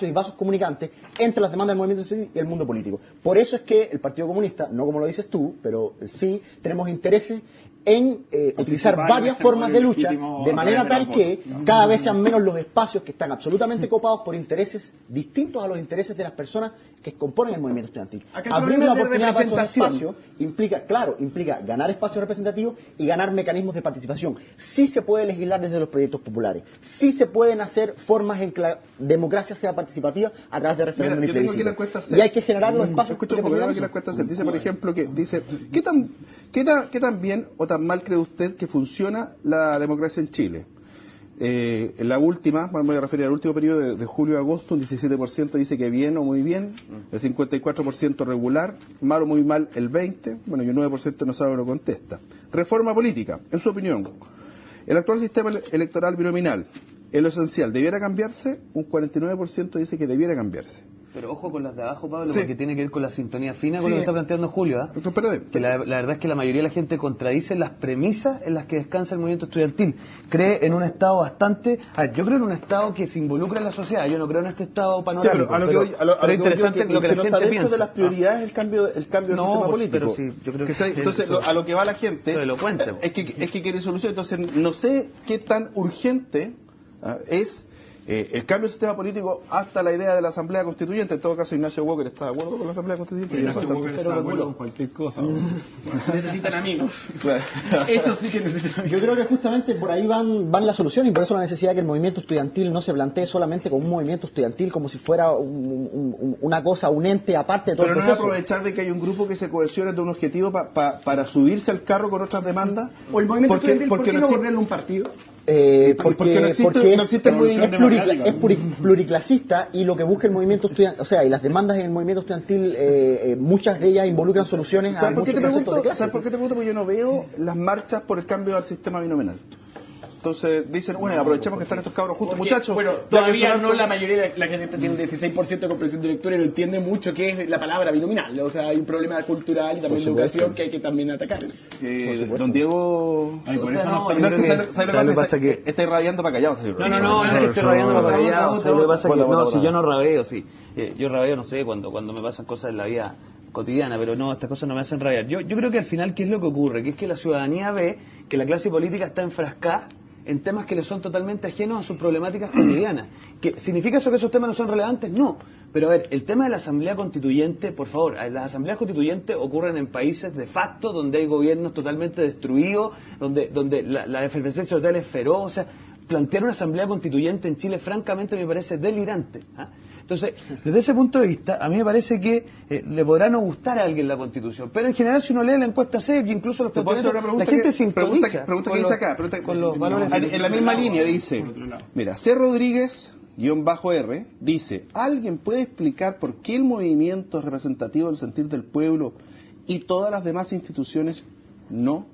[SPEAKER 6] y vasos comunicantes entre las demandas del movimiento estudiantil y el mundo político. Por eso es que el Partido Comunista, no como lo dices tú, pero sí tenemos intereses en utilizar varias formas de lucha de manera tal que cada vez sean menos los espacios que están absolutamente copados por intereses distintos a los intereses de las personas que componen el movimiento estudiantil. Abrir una oportunidad para esos espacios implica ganar espacios representativos y ganar mecanismos de participación. Sí se puede legislar desde los proyectos populares, sí se pueden hacer formas en que la democracia sea participativa a través de referéndum y plebiscito. Y hay que generar los espacios.
[SPEAKER 2] Dice, por ejemplo, que dice, ¿qué tan bien o tan mal cree usted que funciona la democracia en Chile? En la última, me voy a referir al último periodo de julio a agosto, un 17% dice que bien o muy bien, el 54% regular, mal o muy mal el 20%, bueno, y el 9% no sabe o no contesta. Reforma política, en su opinión, el actual sistema electoral binominal, en lo esencial, ¿debiera cambiarse? Un 49% dice que debiera cambiarse.
[SPEAKER 5] Pero ojo con las de abajo, Pablo, porque tiene que ver con la sintonía fina con lo que está planteando Julio. Que la verdad es que la mayoría de la gente contradice las premisas en las que descansa el movimiento estudiantil. Cree en un Estado bastante... yo creo en un Estado que se involucra en la sociedad. Yo no creo en este Estado panorámico.
[SPEAKER 2] Pero
[SPEAKER 5] interesante lo que la gente piensa.
[SPEAKER 2] De las prioridades el cambio del sistema político.
[SPEAKER 5] Pero sí, yo creo que
[SPEAKER 2] entonces, a lo que va la gente es que quiere solución. Entonces, no sé qué tan urgente es el cambio del sistema político hasta la idea de la Asamblea Constituyente. En todo caso, Ignacio Walker está de acuerdo con la Asamblea Constituyente.
[SPEAKER 4] Ignacio Walker está de acuerdo con cualquier cosa.
[SPEAKER 3] Necesitan amigos. Eso sí que necesitan amigos.
[SPEAKER 6] Yo creo que justamente por ahí van las soluciones, y por eso la necesidad de que el movimiento estudiantil no se plantee solamente como un movimiento estudiantil, como si fuera una cosa, un ente aparte de todo el proceso.
[SPEAKER 2] Pero no es aprovechar de que hay un grupo que se cohesione de un objetivo para subirse al carro con otras demandas.
[SPEAKER 3] ¿O el movimiento estudiantil por qué no volverlo un partido?
[SPEAKER 6] Porque
[SPEAKER 2] no existe el movimiento
[SPEAKER 6] es pluriclasista, y lo que busca el movimiento estudiantil, o sea, y las demandas en el movimiento estudiantil, muchas de ellas involucran soluciones a
[SPEAKER 2] ¿Sabes por qué
[SPEAKER 6] muchos
[SPEAKER 2] te
[SPEAKER 6] conceptos de
[SPEAKER 2] pregunto?
[SPEAKER 6] clase.
[SPEAKER 2] ¿Sabes por qué te pregunto? Porque yo no veo las marchas por el cambio al sistema binominal. Entonces dicen, bueno, aprovechemos que están estos cabros juntos.
[SPEAKER 3] Porque,
[SPEAKER 2] Muchachos,
[SPEAKER 3] bueno,
[SPEAKER 2] ya que
[SPEAKER 3] todavía
[SPEAKER 2] son
[SPEAKER 3] no
[SPEAKER 2] hartos-
[SPEAKER 3] la mayoría de la gente tiene un 16% de comprensión de lectura y no entiende mucho qué es la palabra binominal. O sea, hay un problema cultural y también de educación que hay que también atacar.
[SPEAKER 2] Don Diego...
[SPEAKER 4] Ay, por
[SPEAKER 5] O sea,
[SPEAKER 4] eso
[SPEAKER 5] no,
[SPEAKER 4] no,
[SPEAKER 5] yo
[SPEAKER 2] No, es
[SPEAKER 5] creo
[SPEAKER 2] que
[SPEAKER 5] que-
[SPEAKER 2] ¿sabes lo
[SPEAKER 5] ¿sabes lo
[SPEAKER 2] que
[SPEAKER 5] que
[SPEAKER 2] pasa?
[SPEAKER 5] pasa? Que
[SPEAKER 2] Estáis rabiando para callados.
[SPEAKER 5] No, es que estoy rabiando para callado. ¿Sabes lo que pasa? Que
[SPEAKER 2] Bota,
[SPEAKER 5] no,
[SPEAKER 2] bota,
[SPEAKER 5] si
[SPEAKER 2] bota.
[SPEAKER 5] yo no rabeo, sí. Yo rabeo, no sé, cuando me pasan cosas en la vida cotidiana, pero no, estas cosas no me hacen rabiar. Yo creo que al final, ¿qué es lo que ocurre? Que es que la ciudadanía ve que la clase política está enfrascada en temas que le son totalmente ajenos a sus problemáticas cotidianas. ¿Significa eso que esos temas no son relevantes? No. Pero a ver, el tema de la Asamblea Constituyente, por favor, las asambleas constituyentes ocurren en países de facto, donde hay gobiernos totalmente destruidos, donde la efervescencia social es feroz. O sea, plantear una Asamblea Constituyente en Chile, francamente, me parece delirante. ¿Ah? Entonces, desde ese punto de vista, a mí me parece que le podrá no gustar a alguien la Constitución, pero en general, si uno lee la encuesta CEP y incluso los
[SPEAKER 2] ¿Te puedo hacer una
[SPEAKER 5] planteamientos,
[SPEAKER 2] pregunta?
[SPEAKER 5] la gente sintoniza
[SPEAKER 2] Pregunta
[SPEAKER 5] con
[SPEAKER 2] que dice
[SPEAKER 5] los-
[SPEAKER 2] acá.
[SPEAKER 5] con los valores.
[SPEAKER 2] En la misma línea dice,
[SPEAKER 4] Por otro lado.
[SPEAKER 2] mira, C. Rodríguez, -R, dice, ¿alguien puede explicar por qué el movimiento es representativo del sentir del pueblo y todas las demás instituciones no?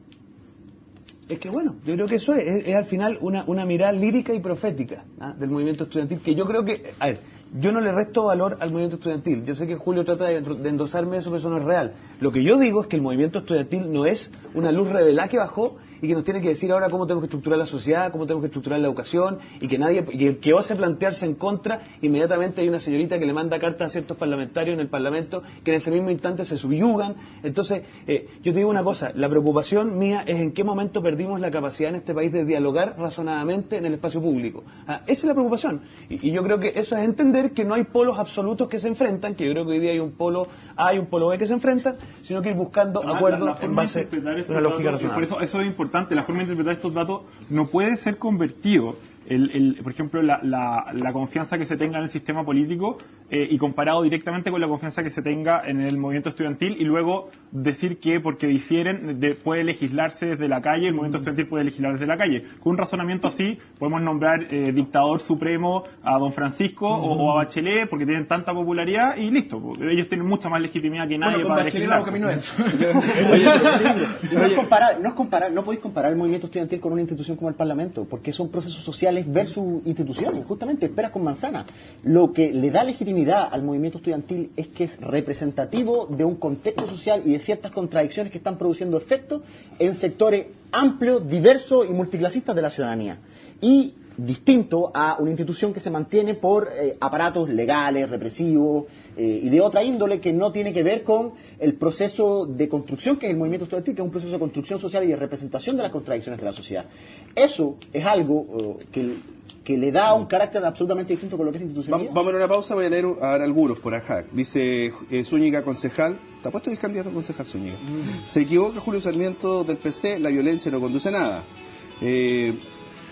[SPEAKER 5] Es que bueno, yo creo que eso es al final una mirada lírica y profética, ¿ah?, del movimiento estudiantil, que yo creo que, a ver, yo no le resto valor al movimiento estudiantil. Yo sé que Julio trata de endosarme eso, pero eso no es real. Lo que yo digo es que el movimiento estudiantil no es una luz revelada que bajó y que nos tiene que decir ahora cómo tenemos que estructurar la sociedad, cómo tenemos que estructurar la educación, y que nadie, y el que ose plantearse en contra, inmediatamente hay una señorita que le manda cartas a ciertos parlamentarios en el Parlamento que en ese mismo instante se subyugan. Entonces, yo te digo una cosa, la preocupación mía es en qué momento perdimos la capacidad en este país de dialogar razonadamente en el espacio público. Esa es la preocupación. Y yo creo que eso es entender que no hay polos absolutos que se enfrentan, que yo creo que hoy día hay un polo A y un polo B que se enfrentan, sino que ir buscando
[SPEAKER 4] Además,
[SPEAKER 5] acuerdos
[SPEAKER 4] la
[SPEAKER 5] en
[SPEAKER 4] forma de
[SPEAKER 5] base
[SPEAKER 4] interpretar
[SPEAKER 5] a
[SPEAKER 4] estos
[SPEAKER 5] una lógica
[SPEAKER 4] datos,
[SPEAKER 5] razonable.
[SPEAKER 4] por eso es importante, la forma de interpretar estos datos no puede ser convertido, por ejemplo, la confianza que se tenga en el sistema político y comparado directamente con la confianza que se tenga en el movimiento estudiantil, y luego decir que porque difieren puede legislarse desde la calle, el movimiento estudiantil puede legislar desde la calle. Con un razonamiento así podemos nombrar dictador supremo a don Francisco o a Bachelet porque tienen tanta popularidad y listo, ellos tienen mucha más legitimidad que nadie
[SPEAKER 3] Bueno, con
[SPEAKER 4] para
[SPEAKER 3] Bachelet
[SPEAKER 4] legislar.
[SPEAKER 3] vamos camino a eso.
[SPEAKER 6] No podéis comparar el movimiento estudiantil con una institución como el Parlamento, porque son procesos sociales versus instituciones, justamente peras con manzana. Lo que le da legitimidad al movimiento estudiantil es que es representativo de un contexto social y de ciertas contradicciones que están produciendo efectos en sectores amplios, diversos y multiclasistas de la ciudadanía. Y distinto a una institución que se mantiene por aparatos legales, represivos y de otra índole, que no tiene que ver con el proceso de construcción que es el movimiento estudiantil, que es un proceso de construcción social y de representación de las contradicciones de la sociedad. Eso es algo que le da un carácter absolutamente distinto con lo que es institucionalidad.
[SPEAKER 2] Vamos a una pausa, voy a leer algunos por acá. Dice Zúñiga, concejal. ¿Te apuesto que es candidato a concejal, Zúñiga? Se equivoca Julio Sarmiento del PC, la violencia no conduce a nada.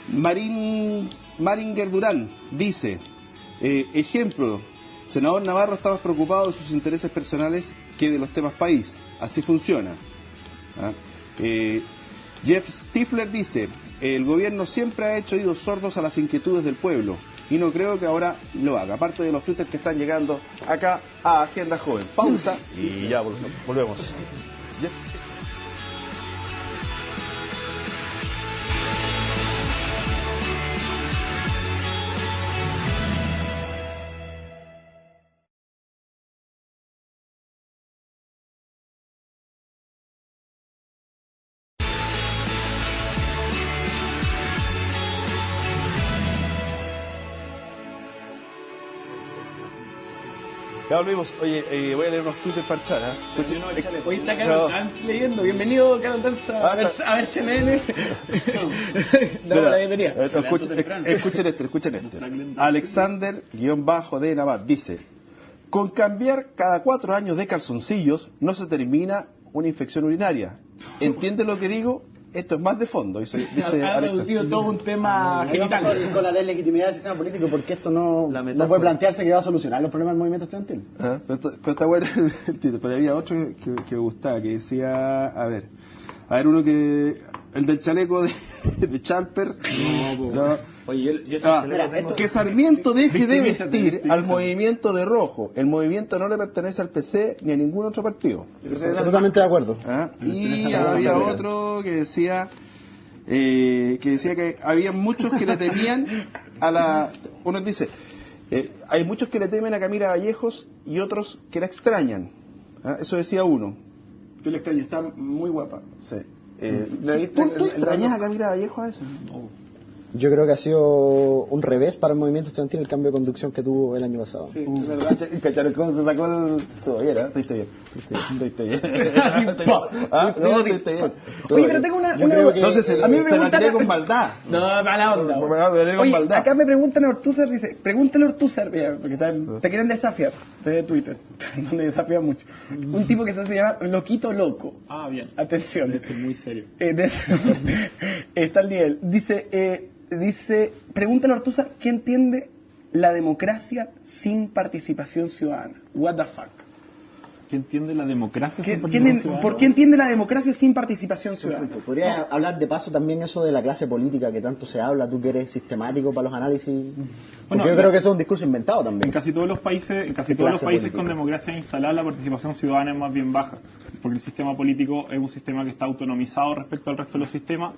[SPEAKER 2] Maringer Durán dice, ejemplo, senador Navarro está más preocupado de sus intereses personales que de los temas país. Así funciona. Jeff Stifler dice, el gobierno siempre ha hecho oídos sordos a las inquietudes del pueblo y no creo que ahora lo haga. Aparte de los twitters que están llegando acá a Agenda Joven. Pausa y ya volvemos. Ya volvimos. Oye, voy a leer unos twitters para echar.
[SPEAKER 3] Hoy está Carol Dance leyendo. Bienvenido, Carol Dance, a ver CNN. Damos la bienvenida.
[SPEAKER 2] Escuchen este. Alexander-de Navat dice, con cambiar cada 4 años de calzoncillos no se termina una infección urinaria. ¿Entiende lo que digo? Esto es más de fondo, dice
[SPEAKER 3] Ha reducido todo un tema genital.
[SPEAKER 6] Con la deslegitimidad del sistema político, porque esto no puede plantearse que va a solucionar los problemas del movimiento estudiantil.
[SPEAKER 2] Pero está bueno el título, pero había otro que me gustaba, que decía, a ver uno que el del chaleco de Chalper. No.
[SPEAKER 5] Oye, yo
[SPEAKER 2] Que Sarmiento deje de vestir
[SPEAKER 4] victimízate.
[SPEAKER 2] al movimiento de rojo. El movimiento no le pertenece al PC ni a ningún otro partido.
[SPEAKER 6] Absolutamente de acuerdo.
[SPEAKER 2] Y había otro que decía que había muchos que le temían a la... Uno dice, hay muchos que le temen a Camila Vallejos y otros que la extrañan. Eso decía uno.
[SPEAKER 3] Yo le extraño, está muy guapa.
[SPEAKER 2] Sí.
[SPEAKER 3] ¿Leíste
[SPEAKER 2] ¿Tú
[SPEAKER 3] el
[SPEAKER 2] extrañas
[SPEAKER 3] dato?
[SPEAKER 2] a Camila Vallejo a eso?
[SPEAKER 6] Yo creo que ha sido un revés para el movimiento estudiantil el cambio de conducción que tuvo el año pasado.
[SPEAKER 3] Sí, es verdad.
[SPEAKER 2] ¿Cacharon cómo se sacó el...? Todo bien, ¿eh? Estuviste bien. Estuviste bien.
[SPEAKER 3] No,
[SPEAKER 2] estuviste bien.
[SPEAKER 3] Oye, pero tengo una
[SPEAKER 6] Yo creo que-
[SPEAKER 2] Entonces
[SPEAKER 3] a mí me
[SPEAKER 2] se la
[SPEAKER 3] preguntan...
[SPEAKER 2] tiré con maldad.
[SPEAKER 3] No, mala onda.
[SPEAKER 2] Me la tiré con
[SPEAKER 3] Oye,
[SPEAKER 2] maldad.
[SPEAKER 3] acá me preguntan a Ortúzar, dice, pregúntale a Ortúzar, mira, porque te quieren desafiar, desde Twitter, donde desafían mucho. Un tipo que se hace llamar Loquito Loco.
[SPEAKER 4] Ah, bien.
[SPEAKER 3] Atención.
[SPEAKER 4] Debe ser muy serio.
[SPEAKER 3] Está al nivel. Dice, pregúntale a Ortúzar, ¿qué entiende la democracia sin participación ciudadana? What the fuck.
[SPEAKER 4] ¿Qué entiende la democracia?
[SPEAKER 3] ¿Por qué entiende la democracia sin participación ciudadana?
[SPEAKER 6] ¿Podría hablar de paso también eso de la clase política que tanto se habla, tú que eres sistemático para los análisis? Porque
[SPEAKER 4] Bueno,
[SPEAKER 6] yo creo que eso es un discurso inventado
[SPEAKER 4] En
[SPEAKER 6] también.
[SPEAKER 4] casi todos los países,
[SPEAKER 6] clase política.
[SPEAKER 4] con democracia instalada, la participación ciudadana es más bien baja, porque el sistema político es un sistema que está autonomizado respecto al resto de los sistemas,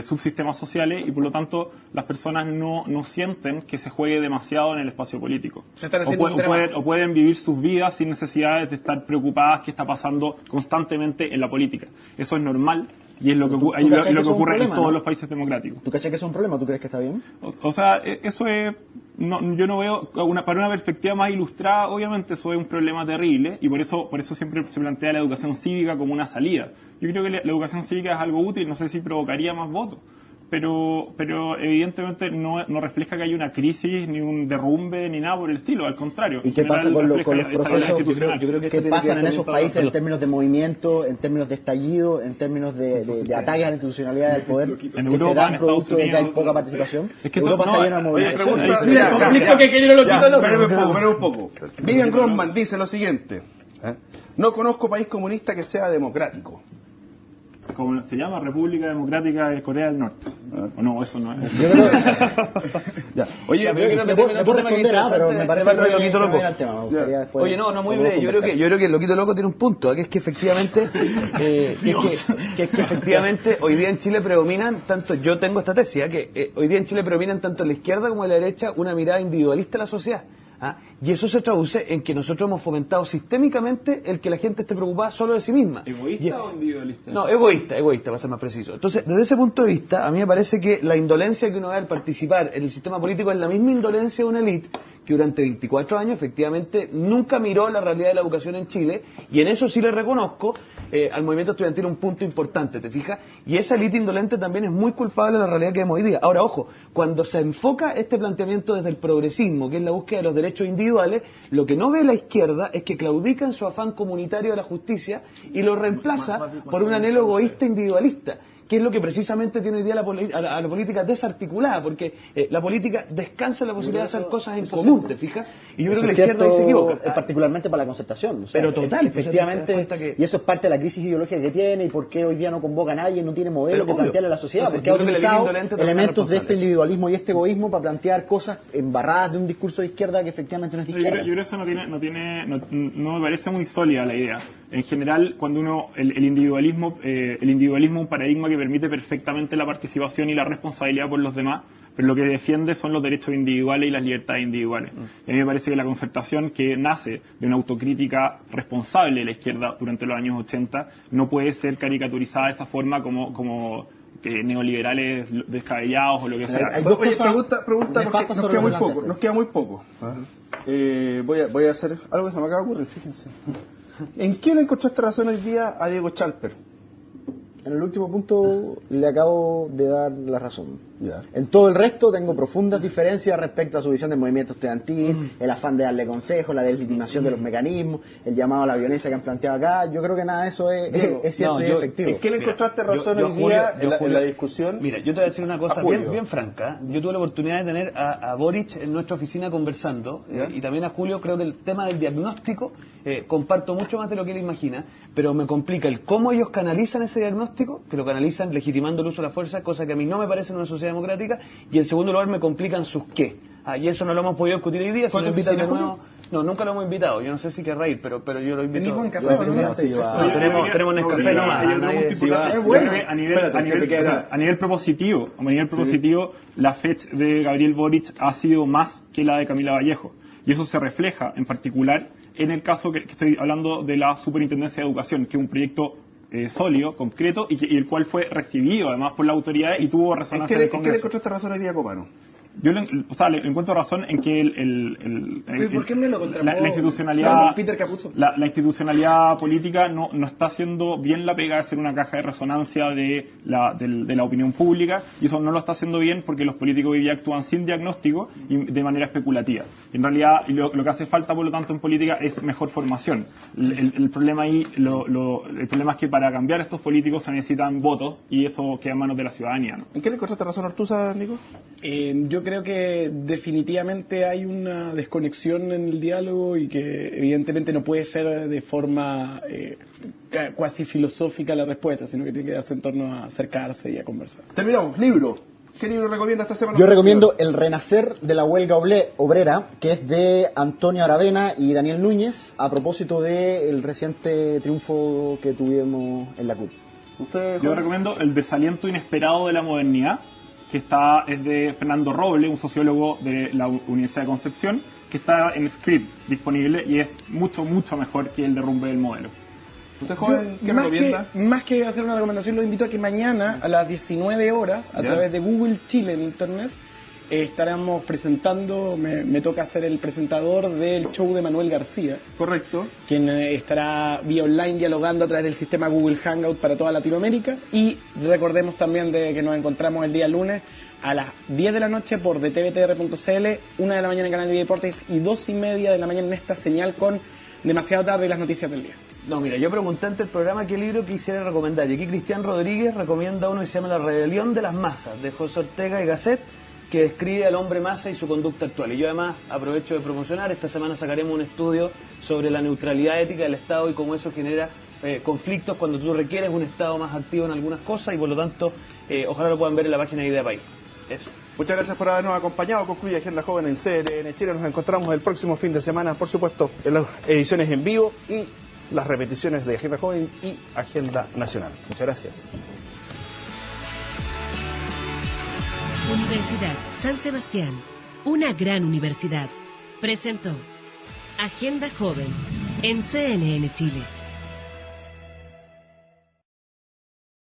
[SPEAKER 4] subsistemas sociales, y por lo tanto las personas no sienten que se juegue demasiado en el espacio político.
[SPEAKER 3] Se están haciendo un trabajo.
[SPEAKER 4] O pueden vivir sus vidas sin necesidades de estar preocupadas qué está pasando constantemente en la política. Eso es normal. Y es lo que,
[SPEAKER 6] ¿Tú
[SPEAKER 4] lo
[SPEAKER 6] cachai que
[SPEAKER 4] que
[SPEAKER 6] eso es un
[SPEAKER 4] ocurre
[SPEAKER 6] problema,
[SPEAKER 4] en todos
[SPEAKER 6] no?
[SPEAKER 4] los países democráticos.
[SPEAKER 6] ¿Tú cachas que eso es un problema? ¿Tú crees que está bien?
[SPEAKER 4] O sea, eso es, yo no veo, para una perspectiva más ilustrada, obviamente eso es un problema terrible, y por eso siempre se plantea la educación cívica como una salida. Yo creo que la educación cívica es algo útil, no sé si provocaría más votos, pero evidentemente no refleja que haya una crisis, ni un derrumbe, ni nada por el estilo, al contrario.
[SPEAKER 6] ¿Y qué
[SPEAKER 4] En
[SPEAKER 6] pasa
[SPEAKER 4] general
[SPEAKER 6] con los
[SPEAKER 4] refleja
[SPEAKER 6] procesos?
[SPEAKER 4] estabilidad institucional.
[SPEAKER 5] yo creo que
[SPEAKER 6] ¿Qué
[SPEAKER 5] esto tiene
[SPEAKER 6] pasan
[SPEAKER 5] que
[SPEAKER 6] en
[SPEAKER 5] ver
[SPEAKER 6] esos
[SPEAKER 5] también
[SPEAKER 6] países en términos de movimiento, en términos de estallido, en términos de ataques a la institucionalidad del poder, que se
[SPEAKER 4] Europa,
[SPEAKER 6] dan
[SPEAKER 4] en Estados
[SPEAKER 6] producto de que hay
[SPEAKER 4] Unidos,
[SPEAKER 6] poca participación?
[SPEAKER 4] Es que
[SPEAKER 6] Europa
[SPEAKER 4] eso-
[SPEAKER 6] está
[SPEAKER 4] no,
[SPEAKER 6] llena de
[SPEAKER 4] oye,
[SPEAKER 6] movimientos.
[SPEAKER 2] Pregunta,
[SPEAKER 4] Mira,
[SPEAKER 3] conflicto que quiere Loquito Loco.
[SPEAKER 2] Espérame un poco. Vivian Grossman dice lo siguiente. No conozco país comunista que sea democrático.
[SPEAKER 4] Como se llama República Democrática de Corea del Norte. ¿O no? Eso no es.
[SPEAKER 6] Yo creo
[SPEAKER 2] Ya. Oye,
[SPEAKER 5] Ya, pero yo creo que
[SPEAKER 6] me puedo
[SPEAKER 5] también otro tema que
[SPEAKER 6] responder,
[SPEAKER 5] es
[SPEAKER 6] pero me parece
[SPEAKER 5] interesante
[SPEAKER 6] que
[SPEAKER 5] de Loquito
[SPEAKER 6] no
[SPEAKER 5] Loco.
[SPEAKER 6] viene al tema, me gustaría después
[SPEAKER 5] Oye, no, muy
[SPEAKER 6] podemos
[SPEAKER 5] breve. Yo creo que el Loquito Loco tiene un punto, que es que efectivamente, que efectivamente hoy día en Chile predominan tanto, yo tengo esta tesis, que hoy día en Chile predominan tanto en la izquierda como en la derecha una mirada individualista a la sociedad. Y eso se traduce en que nosotros hemos fomentado sistémicamente el que la gente esté preocupada solo de sí misma.
[SPEAKER 4] ¿Egoísta o individualista?
[SPEAKER 5] No, egoísta, para ser más preciso. Entonces, desde ese punto de vista, a mí me parece que la indolencia que uno ve al participar en el sistema político es la misma indolencia de una élite que durante 24 años efectivamente nunca miró la realidad de la educación en Chile, y en eso sí le reconozco al movimiento estudiantil un punto importante, ¿te fijas? Y esa élite indolente también es muy culpable de la realidad que vemos hoy día. Ahora, ojo, cuando se enfoca este planteamiento desde el progresismo, que es la búsqueda de los derechos individuales, lo que no ve la izquierda es que claudica en su afán comunitario de la justicia y lo reemplaza por un anhelo egoísta individualista, que es lo que precisamente tiene hoy día a la política desarticulada, porque la política descansa en la posibilidad de hacer cosas en común, ¿te fijas? Y yo creo que la izquierda ahí se equivoca.
[SPEAKER 6] Particularmente para la concertación. O sea,
[SPEAKER 5] Pero total,
[SPEAKER 6] efectivamente,
[SPEAKER 5] te das cuenta que-
[SPEAKER 6] y eso es parte de la crisis ideológica que tiene, y por qué hoy día no convoca a nadie, no tiene modelo
[SPEAKER 5] Pero
[SPEAKER 6] que
[SPEAKER 5] obvio.
[SPEAKER 6] plantearle a la sociedad,
[SPEAKER 5] Entonces,
[SPEAKER 6] porque ha
[SPEAKER 5] yo creo que la
[SPEAKER 6] utilizado
[SPEAKER 5] élite indolente también es
[SPEAKER 6] elementos de este
[SPEAKER 5] responsable de eso.
[SPEAKER 6] individualismo y este egoísmo para plantear cosas embarradas de un discurso de izquierda que efectivamente no es de
[SPEAKER 4] Yo
[SPEAKER 6] izquierda.
[SPEAKER 4] creo que eso no me parece muy sólida la idea. En general, cuando el individualismo es un paradigma que permite perfectamente la participación y la responsabilidad por los demás, pero lo que defiende son los derechos individuales y las libertades individuales. Y a mí me parece que la concertación, que nace de una autocrítica responsable de la izquierda durante los años 80, no puede ser caricaturizada de esa forma como neoliberales descabellados o lo que sea.
[SPEAKER 6] Hay dos
[SPEAKER 2] Oye,
[SPEAKER 6] cosas
[SPEAKER 2] pregunta
[SPEAKER 6] nefastas
[SPEAKER 2] porque nos
[SPEAKER 6] sobre
[SPEAKER 2] queda muy
[SPEAKER 6] lo que
[SPEAKER 2] poco,
[SPEAKER 6] planteaste.
[SPEAKER 2] nos queda muy poco. Voy a hacer algo que se me acaba de ocurrir, fíjense. ¿En qué le encontraste razón hoy día a Diego Chalper?
[SPEAKER 6] En el último punto le acabo de dar la razón.
[SPEAKER 2] Ya.
[SPEAKER 6] En todo el resto tengo profundas diferencias respecto a su visión del movimiento estudiantil, el afán de darle consejos, la deslegitimación de los mecanismos, el llamado a la violencia que han planteado acá. Yo creo que nada de eso es cierto y es efectivo.
[SPEAKER 2] ¿En qué le encontraste razón
[SPEAKER 5] yo,
[SPEAKER 2] hoy día
[SPEAKER 5] Julio,
[SPEAKER 2] en la discusión?
[SPEAKER 5] Mira, yo te voy a decir una cosa
[SPEAKER 2] Julio.
[SPEAKER 5] bien franca. Yo tuve la oportunidad de tener a Boric en nuestra oficina conversando, y también a Julio. Creo que el tema del diagnóstico comparto mucho más de lo que él imagina, pero me complica el cómo ellos canalizan ese diagnóstico, que lo canalizan legitimando el uso de la fuerza, cosa que a mí no me parece en una sociedad democrática, y en segundo lugar me complican sus qué. Y eso no lo hemos podido discutir hoy día. Si nos invitan de nuevo, no, nunca lo hemos invitado. Yo no sé si querrá ir, pero yo lo invito.
[SPEAKER 3] ¿Venís con café?
[SPEAKER 5] Tenemos Nescafé nomás.
[SPEAKER 4] A nivel propositivo, la fecha de Gabriel Boric ha sido más que la de Camila Vallejo. Y eso se refleja, en particular, en el caso que estoy hablando de la Superintendencia de Educación, que es un proyecto sólido, concreto, y el cual fue recibido además por la autoridad y tuvo resonancia en el Congreso.
[SPEAKER 2] ¿En qué le encontraste razón hoy día, Copano?
[SPEAKER 4] Yo le encuentro razón en que
[SPEAKER 3] ¿Por qué me lo contrapone?
[SPEAKER 4] la institucionalidad,
[SPEAKER 3] Peter Capuzzo.
[SPEAKER 4] la institucionalidad política no está haciendo bien la pega de ser una caja de resonancia de la opinión pública, y eso no lo está haciendo bien porque los políticos hoy día actúan sin diagnóstico y de manera especulativa. En realidad lo que hace falta, por lo tanto, en política es mejor formación. El problema ahí, el problema es que para cambiar a estos políticos se necesitan votos, y eso queda en manos de la ciudadanía, ¿no?
[SPEAKER 2] ¿En qué le encontraste razón, Ortúzar, Nico?
[SPEAKER 3] Yo creo que definitivamente hay una desconexión en el diálogo y que evidentemente no puede ser de forma cuasi filosófica la respuesta, sino que tiene que darse en torno a acercarse y a conversar.
[SPEAKER 2] Terminamos. Libro. ¿Qué libro recomienda esta semana?
[SPEAKER 6] Yo recomiendo El Renacer de la Huelga Obrera, que es de Antonio Aravena y Daniel Núñez, a propósito del reciente triunfo que tuvimos en la CUT.
[SPEAKER 4] Yo recomiendo El desaliento inesperado de la modernidad, que es de Fernando Roble, un sociólogo de la Universidad de Concepción, que está en Script disponible y es mucho mejor que El derrumbe del modelo.
[SPEAKER 2] ¿Usted, joven, qué recomienda?
[SPEAKER 3] Más que hacer una recomendación, lo invito a que mañana a las 19 horas, a través de Google Chile en Internet, estaremos presentando, me toca ser el presentador del show de Manuel García.
[SPEAKER 2] Correcto.
[SPEAKER 3] Quien estará vía online dialogando a través del sistema Google Hangout para toda Latinoamérica. Y recordemos también de que nos encontramos el día lunes a las 10 de la noche por dtvtr.cl, 1 de la mañana en Canal de Deportes y 2:30 de la mañana en esta señal con Demasiado Tarde y las noticias del día.
[SPEAKER 5] No, mira, yo pregunté ante el programa qué libro quisiera recomendar, y aquí Cristian Rodríguez recomienda uno que se llama La rebelión de las masas, de José Ortega y Gasset, que describe al hombre masa y su conducta actual. Y yo además aprovecho de promocionar, esta semana sacaremos un estudio sobre la neutralidad ética del Estado y cómo eso genera conflictos cuando tú requieres un Estado más activo en algunas cosas, y por lo tanto ojalá lo puedan ver en la página de Idea País. Eso.
[SPEAKER 2] Muchas gracias por habernos acompañado. Concluye Agenda Joven en CNN Chile. Nos encontramos el próximo fin de semana, por supuesto, en las ediciones en vivo y las repeticiones de Agenda Joven y Agenda Nacional. Muchas gracias.
[SPEAKER 1] Universidad San Sebastián, una gran universidad, presentó Agenda Joven en CNN Chile.